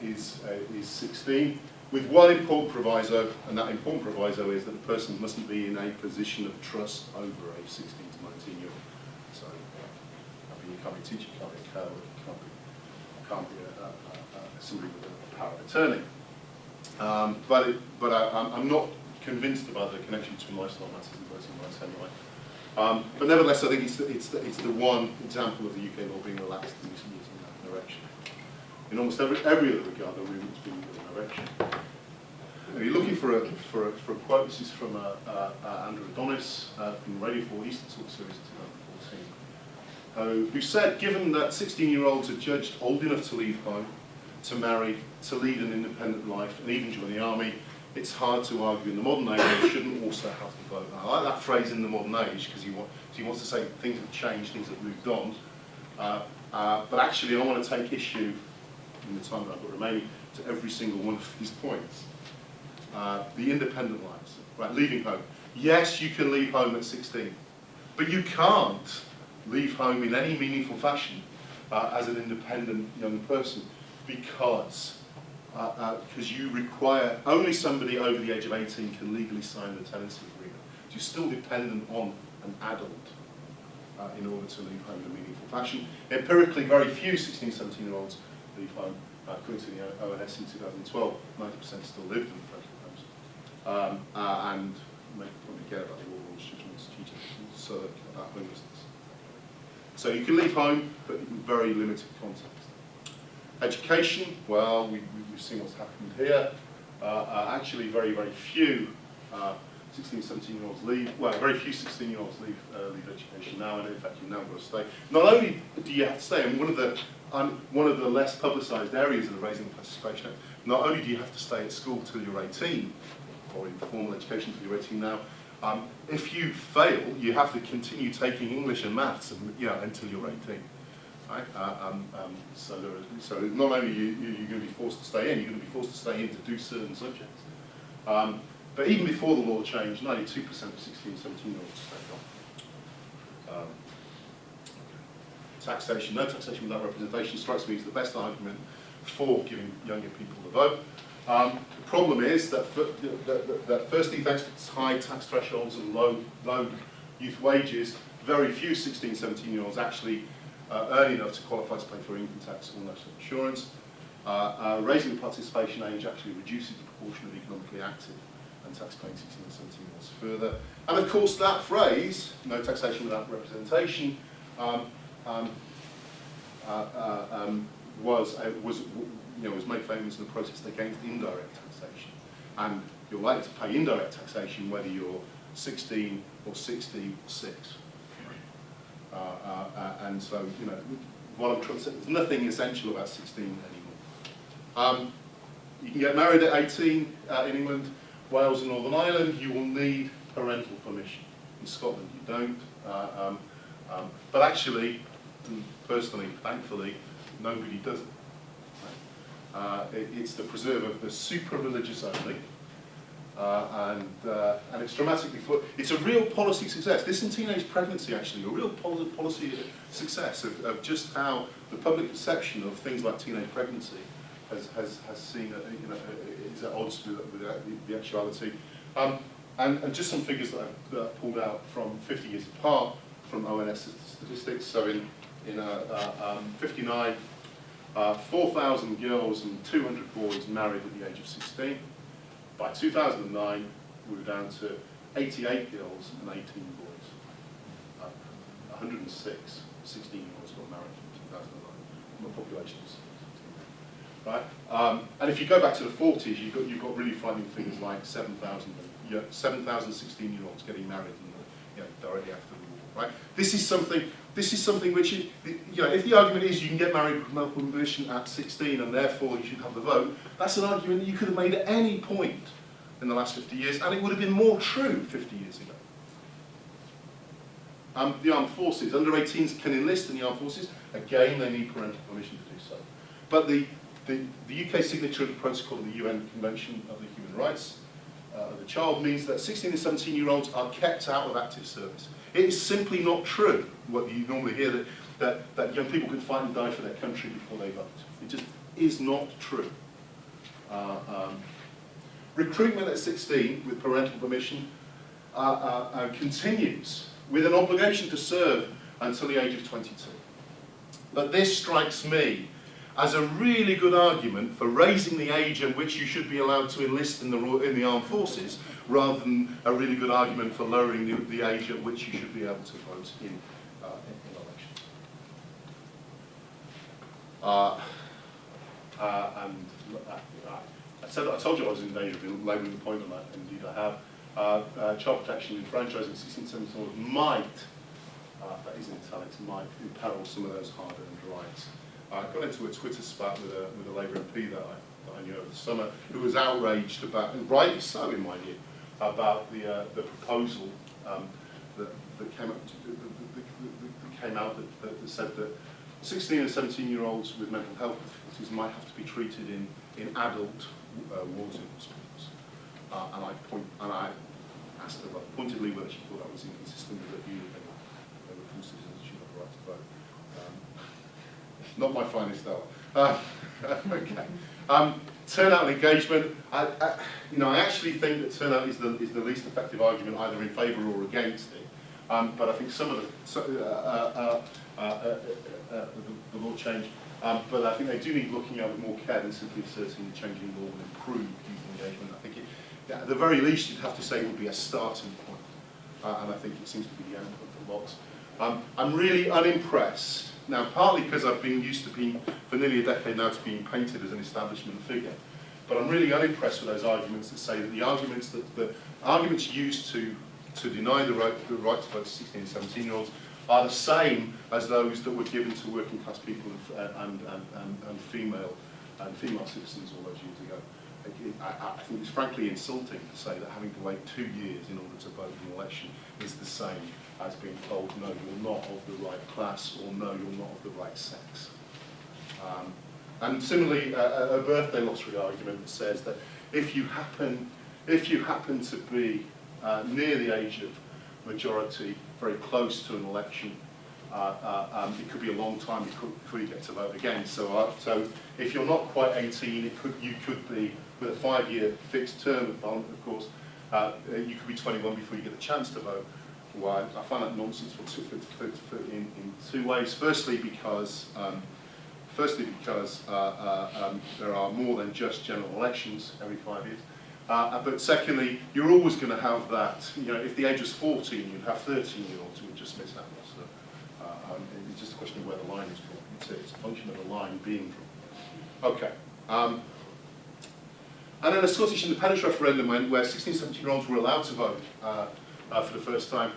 is 16, with one important proviso, and that important proviso is that the person mustn't be in a position of trust over a 16 to 19-year-old. So, you can't be a teacher, you can't be a carer, you can't be somebody with a power of attorney. But I'm not convinced about the connection between lifestyle matters and voting rights anyway. But nevertheless, I think it's the one example of the UK law being relaxed in recent years in that direction. In almost every other regard, the movement's been in that direction. You're looking for a quote. This is from Andrew Adonis from Radio 4 Eastern Talk Series 2014, who said, given that 16-year-olds are judged old enough to leave home, to marry, to lead an independent life, and even join the army, it's hard to argue in the modern age they shouldn't also have to vote. And I like that phrase, in the modern age, because he wants to say things have changed, things have moved on. But actually, I want to take issue, in the time that I've got remaining, to every single one of these points. The independent lives, right, leaving home. Yes, you can leave home at 16, but you can't leave home in any meaningful fashion as an independent young person, because you require, only somebody over the age of 18 can legally sign the tenancy agreement. You're still dependent on an adult in order to leave home in a meaningful fashion. Empirically, very few 16, 17-year-olds leave home. According to the ONS in 2012, 90% still lived in parental homes. And make probably care about the Royal Institutional Institute about homelessness. So you can leave home, but in very limited context. Education, well, we've seen what's happened here. Actually, very, very few 16, 17-year-olds leave. Well, very few 16-year-olds leave education now, and in fact, you've now got to stay. Not only do you have to stay, and one of the less publicised areas of the Raising Participation Act, not only do you have to stay at school till you're 18, or in formal education till you're 18 now, if you fail, you have to continue taking English and maths, until you're 18. Right? So not only you're going to be forced to stay in, you're going to be forced to stay in to do certain subjects. But even before the law changed, 92% of 16 and 17-year-olds stayed on. Taxation, no taxation without representation strikes me as the best argument for giving younger people the vote. The problem is that, firstly, thanks to high tax thresholds and low youth wages, very few 16, 17-year-olds actually earn enough to qualify to pay for income tax or national insurance. Raising the participation age actually reduces the proportion of economically active and tax-paying 16 and 17-year-olds further. And of course, that phrase, no taxation without representation, was made famous in the protest against indirect taxation. And you're likely to pay indirect taxation whether you're 16 or 66. And so, what I'm trying to say, there's nothing essential about 16 anymore. You can get married at 18 in England, Wales and Northern Ireland. You will need parental permission. In Scotland, you don't. But actually, personally, thankfully, nobody does it. It's the preserve of the super-religious only, and it's dramatically it's a real policy success. This and teenage pregnancy, actually, a real policy success of just how the public perception of things like teenage pregnancy has seen, is at odds with the actuality. And just some figures that I've pulled out from 50 years apart from ONS statistics. So in 59. 4,000 girls and 200 boys married at the age of 16. By 2009, we were down to 88 girls and 18 boys. 106 16-year-olds got married in 2009 from a population of 16. Right? And if you go back to the 40s, you've got really frightening figures like 7,000 16-year-olds getting married directly after the war. Right? This is something which, if the argument is you can get married with medical permission at 16 and therefore you should have the vote, that's an argument that you could have made at any point in the last 50 years, and it would have been more true 50 years ago. The armed forces, under 18s can enlist in the armed forces. Again, they need parental permission to do so. But the UK signature of the protocol of the UN Convention of the Human Rights of the Child means that 16 and 17-year-olds are kept out of active service. It is simply not true, what you normally hear, that young people can fight and die for their country before they vote. It just is not true. Recruitment at 16 with parental permission continues with an obligation to serve until the age of 22. But this strikes me as a really good argument for raising the age at which you should be allowed to enlist in the armed forces, rather than a really good argument for lowering the age at which you should be able to vote in elections. I told you I was in danger of labelling the point on that, and indeed I have. Child protection in franchising 16, 17 might, that is in italics, might imperil some of those hard-earned rights. I got into a Twitter spat with a Labour MP that I knew over the summer, who was outraged about, and rightly so in my view, about the proposal that came out that said that 16 and 17-year-olds with mental health difficulties might have to be treated in adult wards in hospitals. And I asked her pointedly whether she thought that was inconsistent with her view that they were full citizens and should have the right to vote. Not my finest hour. Okay. Turnout and engagement. I actually think that turnout is the least effective argument either in favour or against it. But I think some of the law change. But I think they do need looking at with more care than simply asserting the changing law will improve youth engagement. I think at the very least you'd have to say it would be a starting point. And I think it seems to be the end of the box. I'm really unimpressed. Now, partly because I've been used to being, for nearly a decade now, to being painted as an establishment figure, but I'm really unimpressed with those arguments that say that the arguments used to deny the right to vote to 16 and 17-year-olds are the same as those that were given to working class people and female citizens all those years ago. I think it's frankly insulting to say that having to wait 2 years in order to vote in an election is the same as being told, no, you're not of the right class, or no, you're not of the right sex. And similarly, a birthday lottery argument that says that if you happen to be near the age of majority, very close to an election, it could be a long time before you get to vote again. So if you're not quite 18, you could be, with a 5-year fixed term of Parliament, of course, you could be 21 before you get the chance to vote. Well, I find that nonsense in two ways. Firstly, because there are more than just general elections every 5 years. But secondly, you're always going to have that. If the age was 14, you'd have 13-year-olds who would just miss out. So it's just a question of where the line is drawn. It's a function of the line being drawn. Okay. And then a Scottish independence referendum where 16, 17-year-olds were allowed to vote for the first time.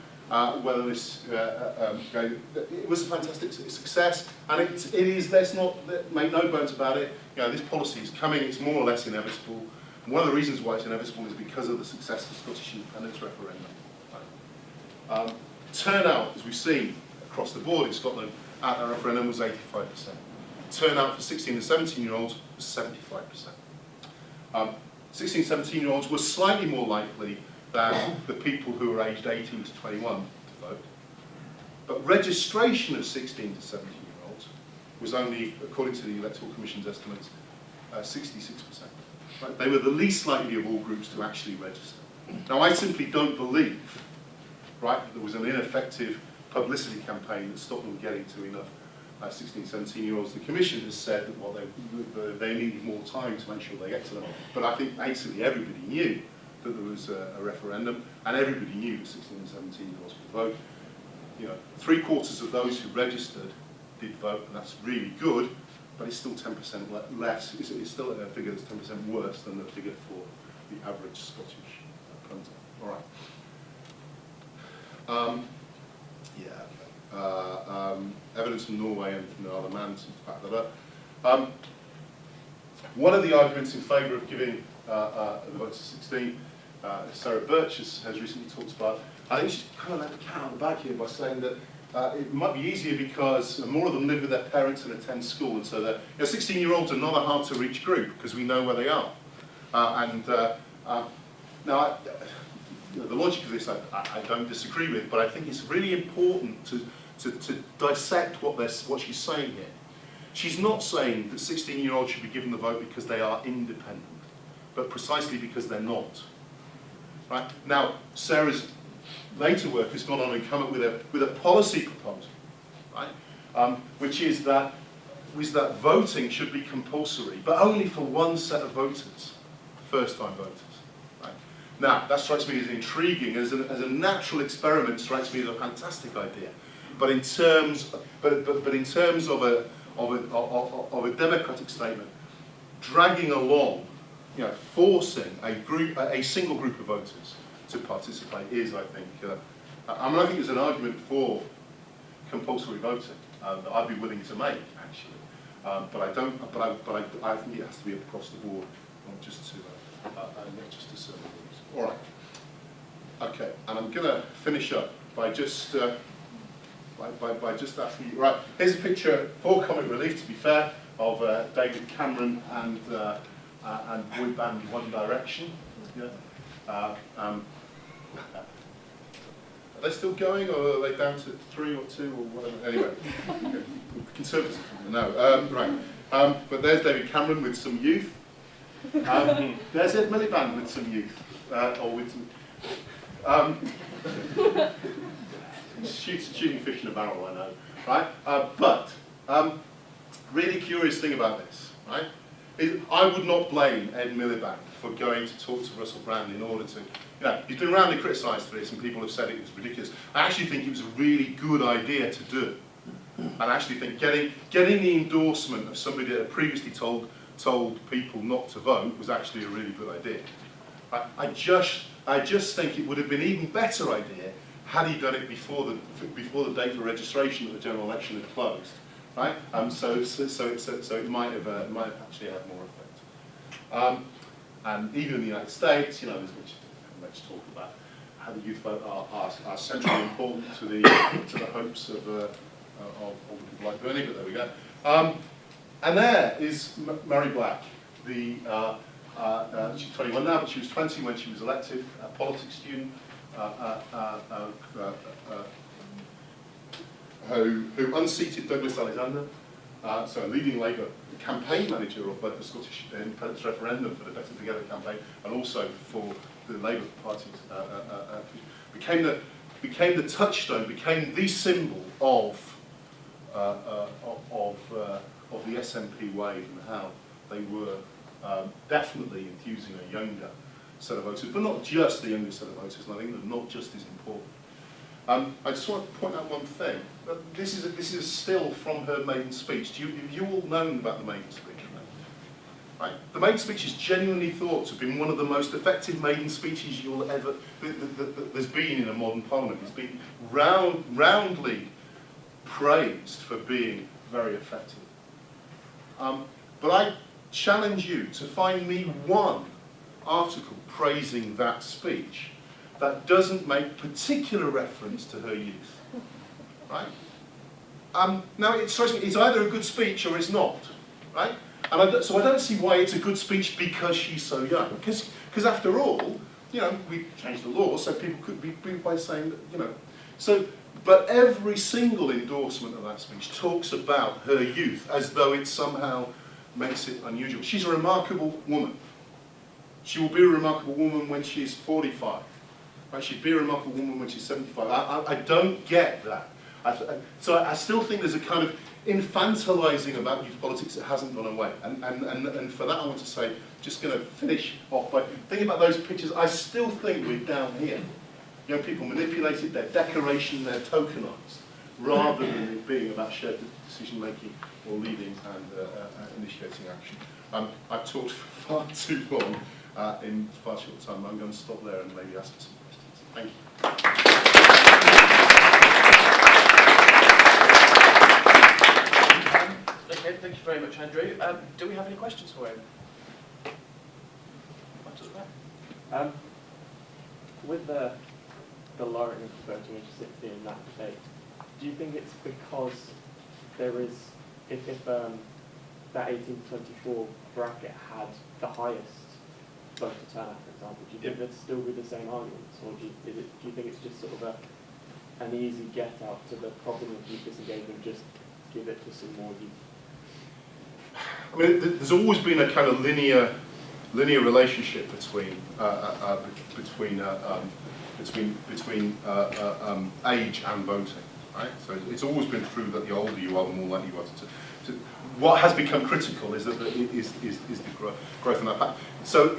Whether this it was a fantastic success, and it is. Let's not make no bones about it. This policy is coming. It's more or less inevitable. And one of the reasons why it's inevitable is because of the success of the Scottish independence referendum. Turnout, as we've seen across the board in Scotland, at the referendum was 85%. Turnout for 16 and 17-year-olds was 75%. 16 and 17-year-olds were slightly more likely than the people who were aged 18 to 21 to vote. But registration of 16 to 17-year-olds was only, according to the Electoral Commission's estimates, 66%. Right? They were the least likely of all groups to actually register. Now, I simply don't believe, right, that there was an ineffective publicity campaign that stopped them getting to enough 16, 17-year-olds. The Commission has said that they needed more time to make sure they get to them. But I think basically everybody knew that there was a referendum, and everybody knew that 16 and 17-year-olds could vote. you know, 3/4 of those who registered did vote, and that's really good, but it's still 10% less. It's still a figure that's 10% worse than the figure for the average Scottish punter. All right. Evidence from Norway and from the Isle of Man to back that up. One of the arguments in favour of giving the vote to 16, Sarah Birch has recently talked about. I think she's kind of let the cat out of the bag here by saying that it might be easier because more of them live with their parents and attend school, and so that 16-year-olds are not a hard-to-reach group because we know where they are. Now, the logic of this I don't disagree with, but I think it's really important to dissect what she's saying here. She's not saying that 16-year-olds should be given the vote because they are independent, but precisely because they're not. Right? Now, Sarah's later work has gone on and come up with a policy proposal, right? Which is that voting should be compulsory, but only for one set of voters, first-time voters. Right? Now, that strikes me as intriguing, as a natural experiment strikes me as a fantastic idea. But in terms of a democratic statement, dragging along, forcing a single group of voters to participate is, I think, I think there's an argument for compulsory voting that I'd be willing to make, actually. But I think it has to be across the board, not just to certain groups. All right. Okay, and I'm going to finish up by just asking you. Right, here's a picture for comic relief, to be fair, of David Cameron and boy band One Direction. Yeah. Are they still going, or are they down to 3 or 2 or whatever? Anyway, okay. Conservative. No, right. But there's David Cameron with some youth. There's Ed Miliband with some youth, or with some. Shooting fish in a barrel, I know, right? But really curious thing about this, right? Is I would not blame Ed Miliband for going to talk to Russell Brand in order to, he's been roundly criticised for this, and people have said it was ridiculous. I actually think it was a really good idea to do. And I actually think getting the endorsement of somebody that had previously told people not to vote was actually a really good idea. I just think it would have been an even better idea had he done it before the date for registration of the general election had closed, right? So it might have actually had more effect. And even in the United States, there's much talk about how the youth vote are centrally important to the hopes of people like Bernie. But there we go. And there is Mary Black, she's 21 now, but she was 20 when she was elected, a politics student. Who unseated Douglas Alexander, so a leading Labour campaign manager of both the Scottish independence referendum for the Better Together campaign and also for the Labour Party, became the touchstone, became the symbol of the SNP wave and how they were definitely infusing a younger set of voters, but not just the younger set of voters, and I think that not just is important. I just want to point out one thing. This is a still from her maiden speech. Have you all known about the maiden speech? Right? The maiden speech is genuinely thought to have been one of the most effective maiden speeches you'll ever there's been in a modern parliament. It's been roundly praised for being very effective. But I challenge you to find me one article praising that speech that doesn't make particular reference to her youth, right? Now it strikes me, it's either a good speech or it's not, right? And so I don't see why it's a good speech because she's so young. Because after all, we changed the law so people could be by saying that, So, but every single endorsement of that speech talks about her youth as though it somehow makes it unusual. She's a remarkable woman. She will be a remarkable woman when she's 45. Right? She'll be a remarkable woman when she's 75. I don't get that. So I still think there's a kind of infantilizing about youth politics that hasn't gone away. And for that I want to say, just going to finish off by thinking about those pictures, I still think we're down here. young people manipulated, their decoration, their tokenised, rather than it being about shared decision making or leading and initiating action. I've talked for far too long in far short time. I'm going to stop there and maybe ask some questions. Thank you. Okay, thank you very much, Andrew. Do we have any questions for him? With the lowering of the voting age to 60 in that debate, do you think it's because there is, if that 18 to 24 bracket had the highest voter turnout, for example, do you think there'd still be the same arguments, or do you think it's just sort of an easy get out to the problem of youth disengagement, just give it to some more youth? I mean, there's always been a kind of linear relationship between age and voting, right? So it's always been true that the older you are, the more likely you are to. What has become critical is that is the growth in that path. So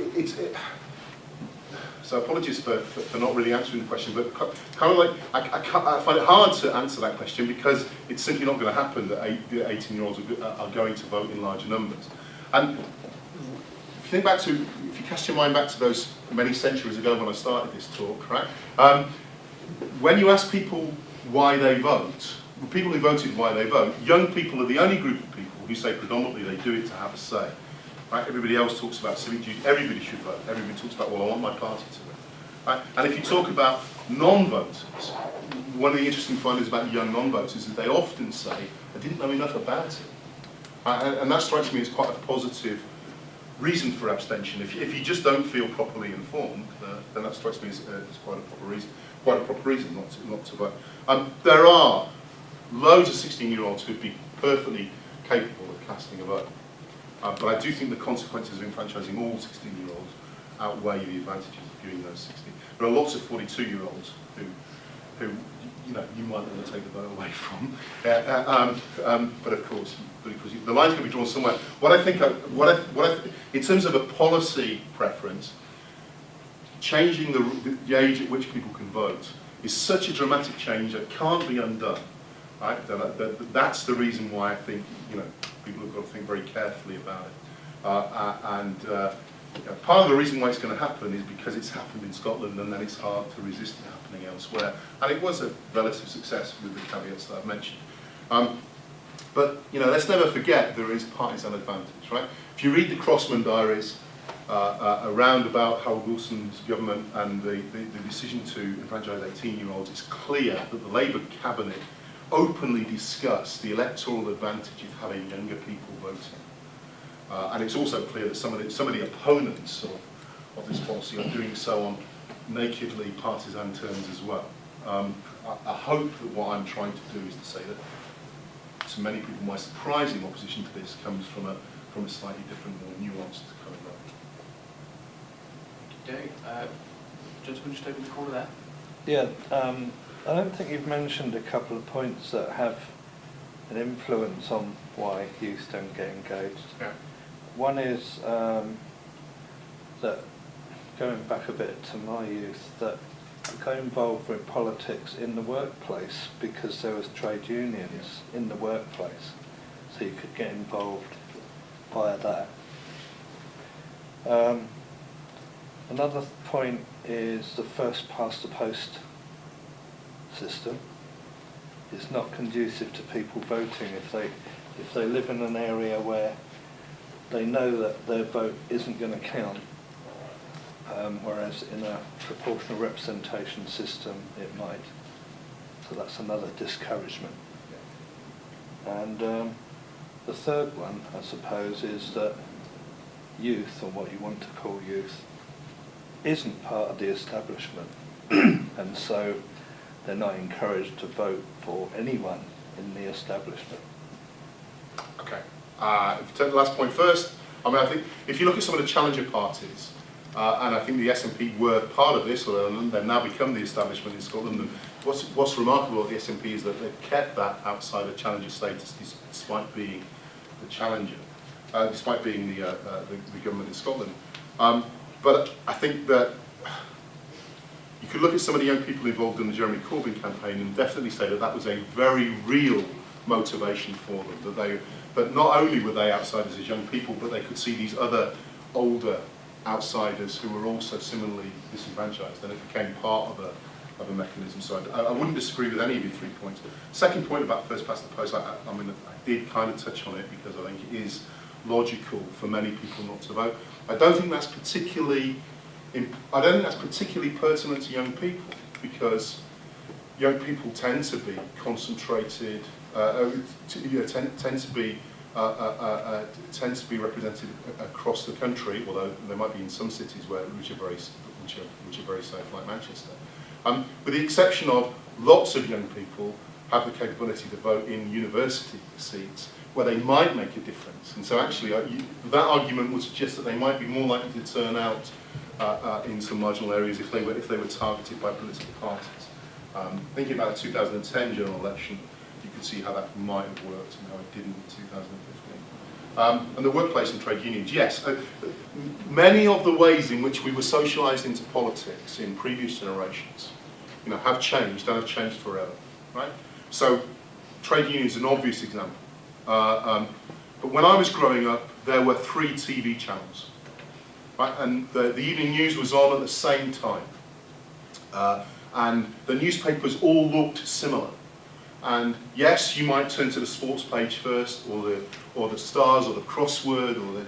so apologies for not really answering the question, but kind of like I find it hard to answer that question because it's simply not going to happen that 18-year-olds are going to vote in larger numbers. And if you cast your mind back to those many centuries ago when I started this talk, right? When you ask people why they vote, the people who voted why they vote, young people are the only group of people who say predominantly they do it to have a say. Right? Everybody else talks about civic duty. Everybody should vote. Everybody talks about, well, I want my party to win. Right? And if you talk about non-voters, one of the interesting findings about young non-voters is they often say, I didn't know enough about it. And that strikes me as quite a positive reason for abstention. If you just don't feel properly informed, then that strikes me as quite a proper reason not to vote. There are loads of 16-year-olds who'd be perfectly capable of casting a vote. But I do think the consequences of enfranchising all 16-year-olds outweigh the advantages of giving those 16. There are lots of 42-year-olds who you might want to take the vote away from. But of course, the line's going to be drawn somewhere. What I think, in terms of a policy preference, changing the age at which people can vote is such a dramatic change that can't be undone. Right? That's the reason why I think people have got to think very carefully about it. Part of the reason why it's going to happen is because it's happened in Scotland, and then it's hard to resist it happening elsewhere. And it was a relative success with the caveats that I've mentioned. But let's never forget there is partisan advantage, right? If you read the Crossman diaries around about Harold Wilson's government and the decision to enfranchise 18-year-olds, it's clear that the Labour cabinet openly discussed the electoral advantage of having younger people voting. And it's also clear that some of the opponents of this policy are doing so on nakedly partisan terms as well. I hope that what I'm trying to do is to say that to many people my surprising opposition to this comes from a slightly different, more nuanced kind of way. Okay, gentlemen, just over the corner there. Yeah, I don't think you've mentioned a couple of points that have an influence on why youth don't get engaged. Yeah. One is that, going back a bit to my youth, that I got involved with politics in the workplace because there was trade unions in the workplace, so you could get involved via that. Another point is the first past the post system. It's not conducive to people voting if they live in an area where they know that their vote isn't going to count, whereas in a proportional representation system it might. So that's another discouragement. And the third one, I suppose, is that youth, or what you want to call youth, isn't part of the establishment, and so they're not encouraged to vote for anyone in the establishment. Okay. If you take the last point first, I think if you look at some of the challenger parties, and I think the SNP were part of this, or they've now become the establishment in Scotland, and what's remarkable about the SNP is that they've kept that outside of challenger status despite being the challenger, despite being the government in Scotland. But I think that You could look at some of the young people involved in the Jeremy Corbyn campaign and definitely say that that was a very real motivation for them. But not only were they outsiders as young people, but they could see these other older outsiders who were also similarly disenfranchised, and it became part of a mechanism. So I wouldn't disagree with any of your 3 points. Second point about first past the post, I mean, I did kind of touch on it because I think it is logical for many people not to vote. I don't think that's particularly pertinent to young people, because young people tend to be concentrated, tend to be represented across the country, although there might be in some cities which are very safe, like Manchester. With the exception of lots of young people have the capability to vote in university seats where they might make a difference. And so actually, that argument would suggest that they might be more likely to turn out in some marginal areas if they were targeted by political parties. Thinking about the 2010 general election, you could see how that might have worked and how it didn't in 2015. And the workplace and trade unions, yes. Many of the ways in which we were socialised into politics in previous generations, have changed and have changed forever, right? So trade unions is an obvious example. But when I was growing up, there were 3 TV channels, right? And the evening news was on at the same time. And the newspapers all looked similar. And yes, you might turn to the sports page first, or the stars, or the crossword, or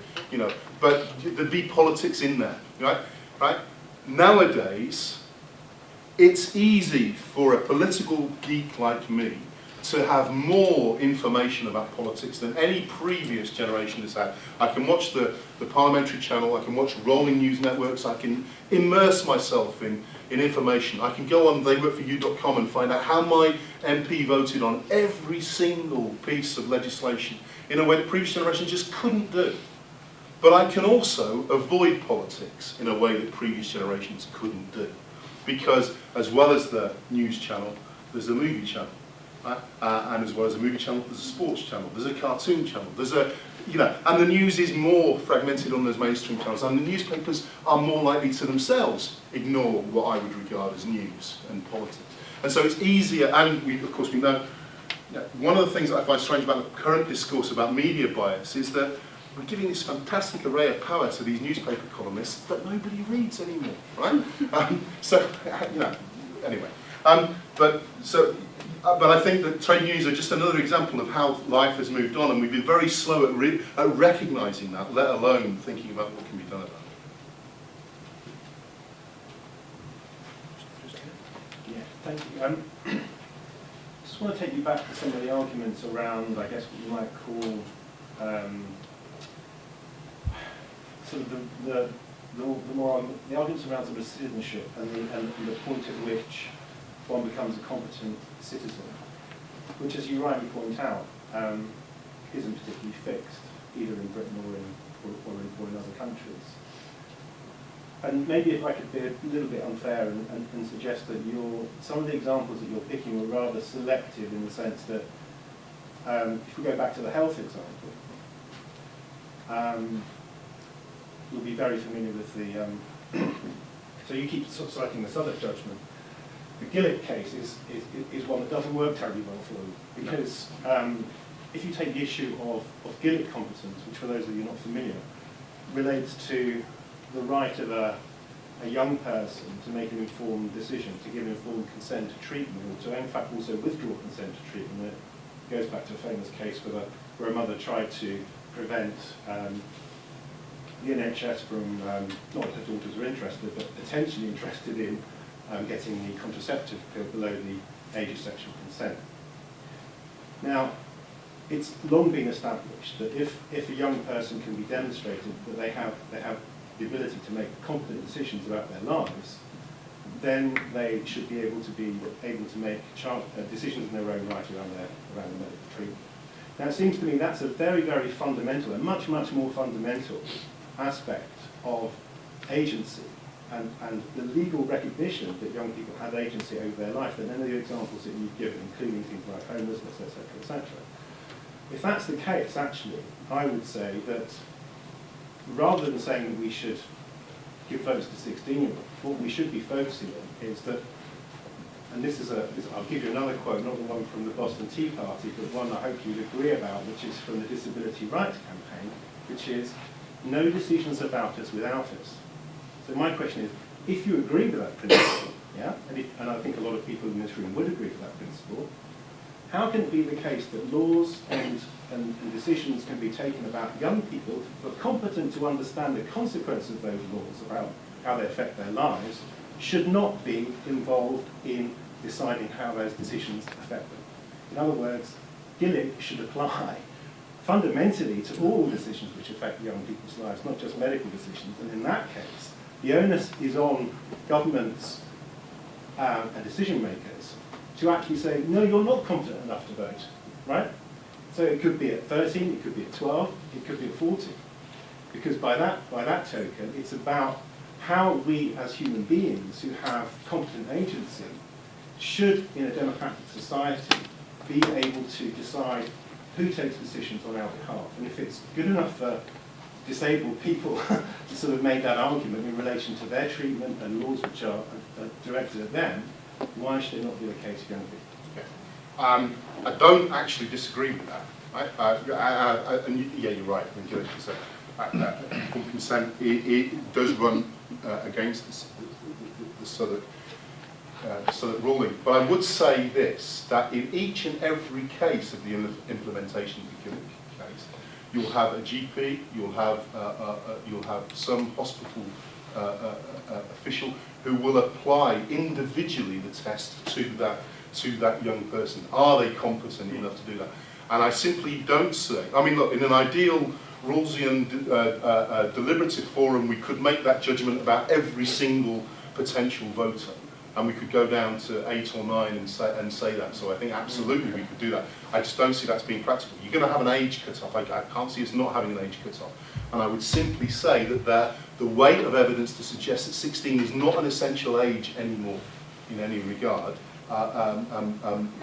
but there'd be politics in there, right? Nowadays, it's easy for a political geek like me to have more information about politics than any previous generation has had. I can watch the parliamentary channel, I can watch rolling news networks, I can immerse myself in information. I can go on theyworkforyou.com and find out how my MP voted on every single piece of legislation in a way that previous generations just couldn't do. But I can also avoid politics in a way that previous generations couldn't do. Because as well as the news channel, there's a movie channel. And as well as a movie channel, there's a sports channel, there's a cartoon channel, there's a, and the news is more fragmented on those mainstream channels, and the newspapers are more likely to themselves ignore what I would regard as news and politics. And so it's easier, and of course we know, one of the things that I find strange about the current discourse about media bias is that we're giving this fantastic array of power to these newspaper columnists that nobody reads anymore, right? Anyway. But I think that trade unions are just another example of how life has moved on, and we've been very slow at recognising that, let alone thinking about what can be done about it. Yeah, thank you. Just want to take you back to some of the arguments around, I guess, what you might call sort of the arguments around sort of citizenship and the point at which one becomes a competent citizen, which, as you rightly point out, isn't particularly fixed, either in Britain or in other countries. And maybe if I could be a little bit unfair and suggest that some of the examples that you're picking were rather selective, in the sense that if we go back to the health example, you'll be very familiar with the, so you keep sort of citing the Southwark judgment. The Gillett case is one that doesn't work terribly well for you, because if you take the issue of Gillett competence, which for those of you not familiar, relates to the right of a young person to make an informed decision, to give informed consent to treatment, or to in fact also withdraw consent to treatment. It goes back to a famous case where a mother tried to prevent the NHS from, not that her daughters were interested, but potentially interested in getting the contraceptive pill below the age of sexual consent. Now, it's long been established that if a young person can be demonstrated that they have the ability to make competent decisions about their lives, then they should be able to make decisions in their own right around the medical treatment. Now, it seems to me that's a very, very fundamental, and much, much more fundamental aspect of agency and the legal recognition that young people have agency over their life than any of the examples that you've given, including things like homelessness, etc., etc. If that's the case, actually, I would say that rather than saying that we should give votes to 16-year-olds. What we should be focusing on is that, and I'll give you another quote, not the one from the Boston Tea Party, but one I hope you'd agree about, which is from the Disability Rights Campaign, which is, no decisions about us without us. So my question is, if you agree with that principle, yeah, and I think a lot of people in this room would agree with that principle, how can it be the case that laws and decisions can be taken about young people who are competent to understand the consequences of those laws, about how they affect their lives, should not be involved in deciding how those decisions affect them? In other words, Gillick should apply fundamentally to all decisions which affect young people's lives, not just medical decisions. And in that case, the onus is on governments and decision makers to actually say, no, you're not competent enough to vote, right? So it could be at 13, it could be at 12, it could be at 14. Because by that token, it's about how we as human beings who have competent agency should, in a democratic society, be able to decide who takes decisions on our behalf. And if it's good enough for disabled people to sort of make that argument in relation to their treatment and laws which are directed at them, why should it not be the case for young people? Okay. I don't actually disagree with that. Right? And yeah, you're right. I think informed consent it does run against the Southwark ruling. But I would say this, that in each and every case of the implementation of the Gillick case, you'll have a GP, you'll have some hospital official who will apply individually the test to that young person. Are they competent enough to do that? And I simply don't say, I mean, look, in an ideal Rawlsian deliberative forum, we could make that judgment about every single potential voter. And we could go down to 8 or 9 and say that. So I think absolutely we could do that. I just don't see that as being practical. You're going to have an age cut-off. I can't see us not having an age cut-off. And I would simply say that the weight of evidence to suggest that 16 is not an essential age anymore in any regard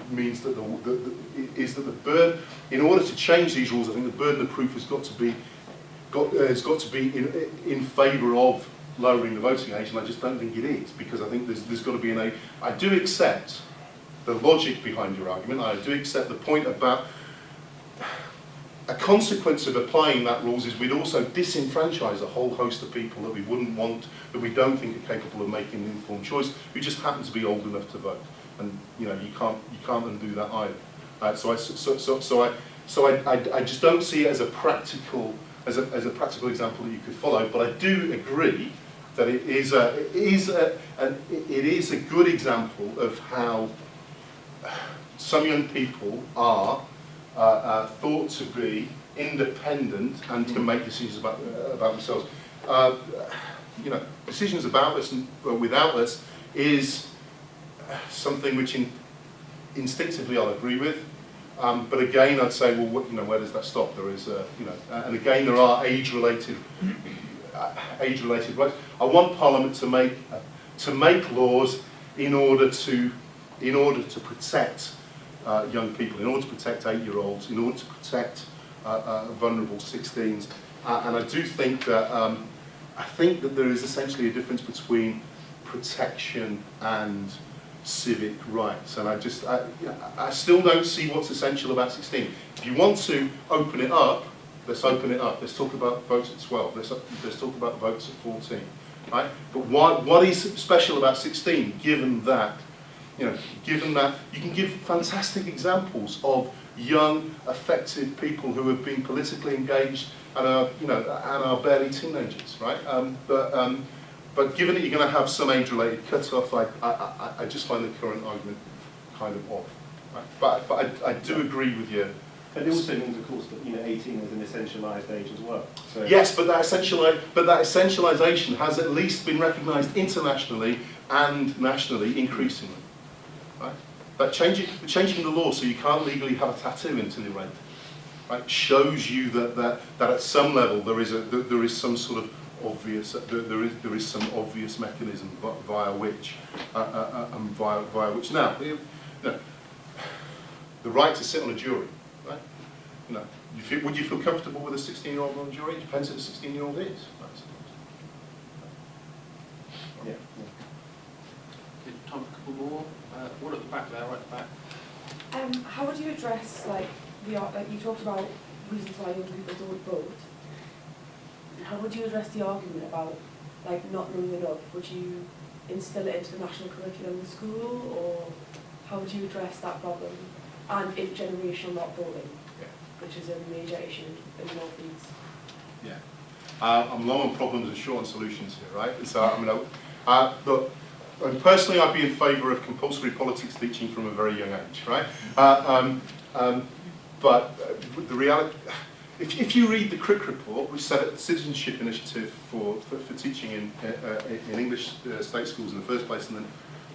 means that the burden, in order to change these rules, I think the burden of proof has got to be in favour of lowering the voting age, and I just don't think it is, because I think there's got to be an age. I do accept the logic behind your argument. I do accept the point about a consequence of applying that rules is we'd also disenfranchise a whole host of people that we wouldn't want, that we don't think are capable of making an informed choice, who just happen to be old enough to vote. And you can't undo that either. So I just don't see it as a practical example that you could follow. But I do agree that it is a good example of how some young people are thought to be independent and can make decisions about themselves. Decisions about us and without us is something which instinctively I'll agree with. But again, I'd say, well, where does that stop? There is, and again, there are age-related rights. I want Parliament to make laws in order to protect young people, in order to protect 8-year-olds, in order to protect vulnerable 16s. And I do think that there is essentially a difference between protection and civic rights, and I still don't see what's essential about 16. If you want to open it up, let's open it up. Let's talk about votes at 12. Let's talk about votes at 14. Right? But what is special about 16? Given that you can give fantastic examples of young, affected people who have been politically engaged and are barely teenagers, right? But given that you're going to have some age-related cut-off, I just find the current argument kind of off. Right? But I do agree with you. But it also means, of course, that 18 is an essentialised age as well. So yes, but that essentialisation has at least been recognised internationally and nationally increasingly. Right? But changing the law so you can't legally have a tattoo until you're 8, right, shows you that at some level there is some sort of obvious there is some obvious mechanism via which now the right to sit on a jury, right? Would you feel comfortable with a 16-year-old on a jury? It depends who the 16-year-old is, I suppose. Yeah. Time for a couple more. One at the back there, right at the back. How would you address like you talked about reasons why young people don't vote? How would you address the argument about like not knowing enough? Would you instill it into the national curriculum in school, or how would you address that problem? And intergenerational not voting, which is a major issue in North East. Yeah. I'm long on problems and short on solutions here, right? So I mean, look, personally, I'd be in favour of compulsory politics teaching from a very young age, right? But the reality, if you read the Crick report, which set up the citizenship initiative for teaching in English state schools in the first place, and then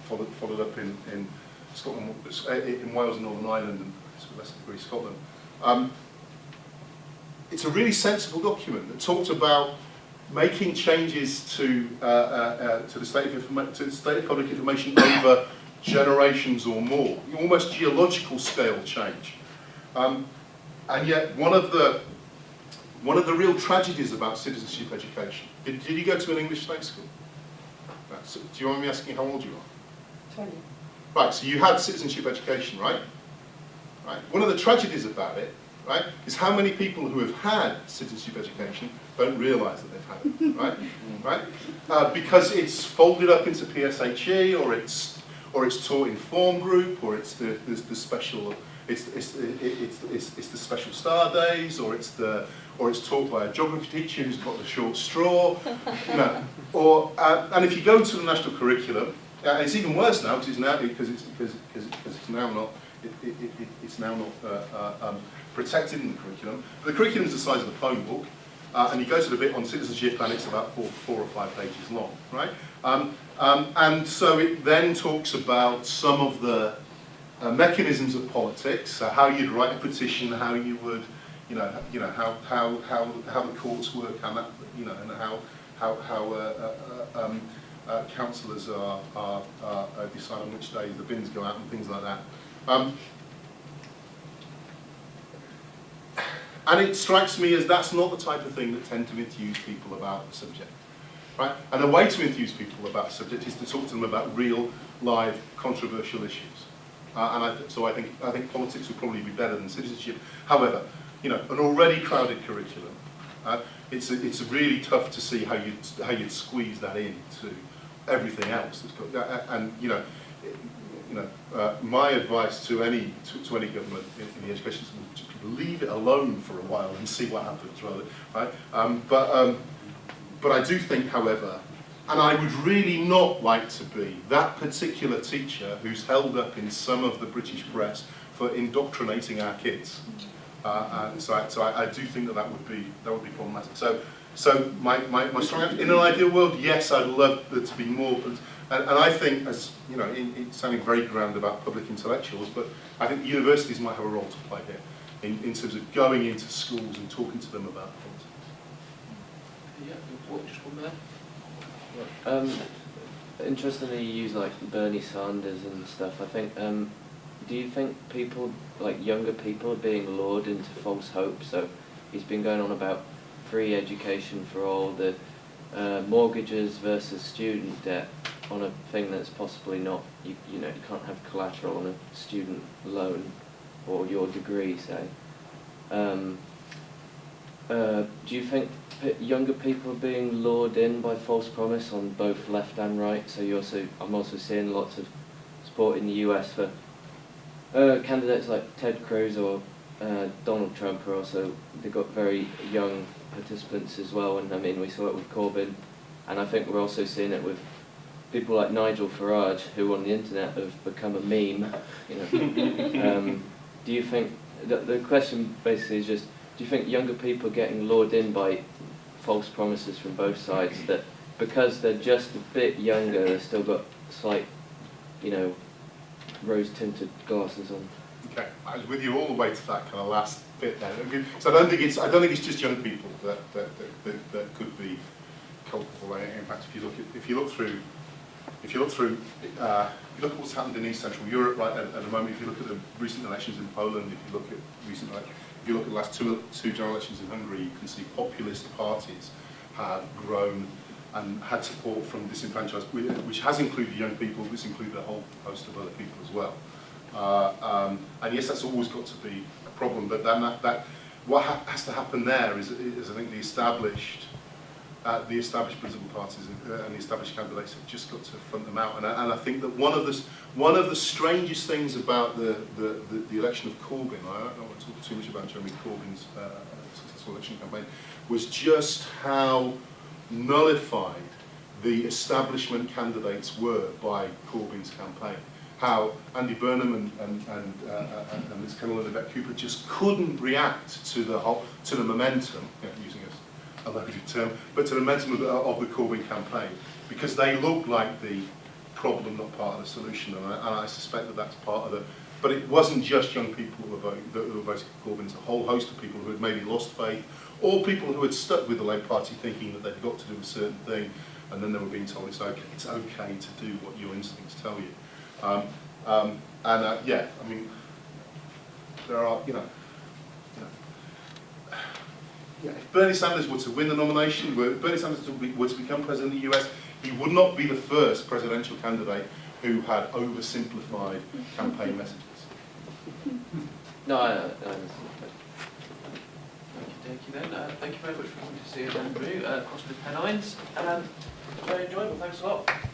followed up in Scotland, in Wales and Northern Ireland, and to a lesser degree Scotland. It's a really sensible document that talks about making changes to the state of public information over generations or more, almost geological scale change. And yet, one of the real tragedies about citizenship education. Did you go to an English state school? So, do you mind me asking how old you are? 20. Right. So you had citizenship education, right? Right. One of the tragedies about it, right, is how many people who have had citizenship education don't realise that they've had it, right? Right? Because it's folded up into PSHE, or it's taught in form group, or it's the special. It's the special star days, or it's taught by a geography teacher who's got the short straw, you know. Or and if you go to the national curriculum, it's even worse now because it's now not protected in the curriculum. But the curriculum is the size of the phone book, and you go to the bit on citizenship, and it's about four or five pages long, right? And so it then talks about some of the mechanisms of politics, so how you'd write a petition, how you would, how the courts work, and that, and how councillors are decide on which days the bins go out and things like that. And it strikes me as that's not the type of thing that tend to enthuse people about the subject, right? And a way to enthuse people about the subject is to talk to them about real, live, controversial issues. So I think politics would probably be better than citizenship. However, an already crowded curriculum, it's really tough to see how you'd squeeze that into everything else that's got, my advice to any government in the education system is to leave it alone for a while and see what happens, rather, right? But I do think, however, and I would really not like to be that particular teacher who's held up in some of the British press for indoctrinating our kids. And so I do think that would be problematic. So my strong answer, in an ideal world, yes, I'd love there to be more. And I think, as it's sounding very grand about public intellectuals, but I think universities might have a role to play here in terms of going into schools and talking to them about politics. Yeah, just one there. Interestingly, you use like Bernie Sanders and stuff. I think. Do you think people, like younger people, are being lured into false hope? So he's been going on about free education for all, the mortgages versus student debt on a thing that's possibly not. You can't have collateral on a student loan or your degree, say. Do you think younger people are being lured in by false promise on both left and right? So I'm also seeing lots of support in the US for candidates like Ted Cruz or Donald Trump are also, they've got very young participants as well, and I mean we saw it with Corbyn, and I think we're also seeing it with people like Nigel Farage, who on the internet have become a meme. Do you think, the question basically is just, do you think younger people are getting lured in by false promises from both sides, that because they're just a bit younger, they've still got slight, rose-tinted glasses on? Okay, I was with you all the way to that kind of last bit there. So I don't think it's just young people that could be culpable. In fact, if you look at what's happened in East Central Europe right at the moment, if you look at the recent elections in Poland, if you look at the last two general elections in Hungary, you can see populist parties have grown and had support from disenfranchised, which has included young people, this included a whole host of other people as well. And yes, that's always got to be a problem, but what has to happen there is I think the established political parties and the established candidates have just got to front them out. And I think that one of the strangest things about the election of Corbyn, I don't want to talk too much about Jeremy Corbyn's successful election campaign, was just how nullified the establishment candidates were by Corbyn's campaign. How Andy Burnham and Ms. Kennel and Yvette Cooper just couldn't react to the momentum, using a loaded term, but to the momentum of the Corbyn campaign, because they looked like the problem, not part of the solution, and I suspect that that's part of the. But it wasn't just young people who were voting for Corbyn, it's a whole host of people who had maybe lost faith, or people who had stuck with the Labour Party thinking that they'd got to do a certain thing, and then they were being told it's okay to do what your instincts tell you. Yeah, I mean, there are, if Bernie Sanders were to win the nomination, were Bernie Sanders were to become president of the US, he would not be the first presidential candidate who had oversimplified campaign messages. No, I understand. Thank you then. Thank you very much for coming to see us, Andrew, across the Pennines. Very enjoyable. Thanks a lot.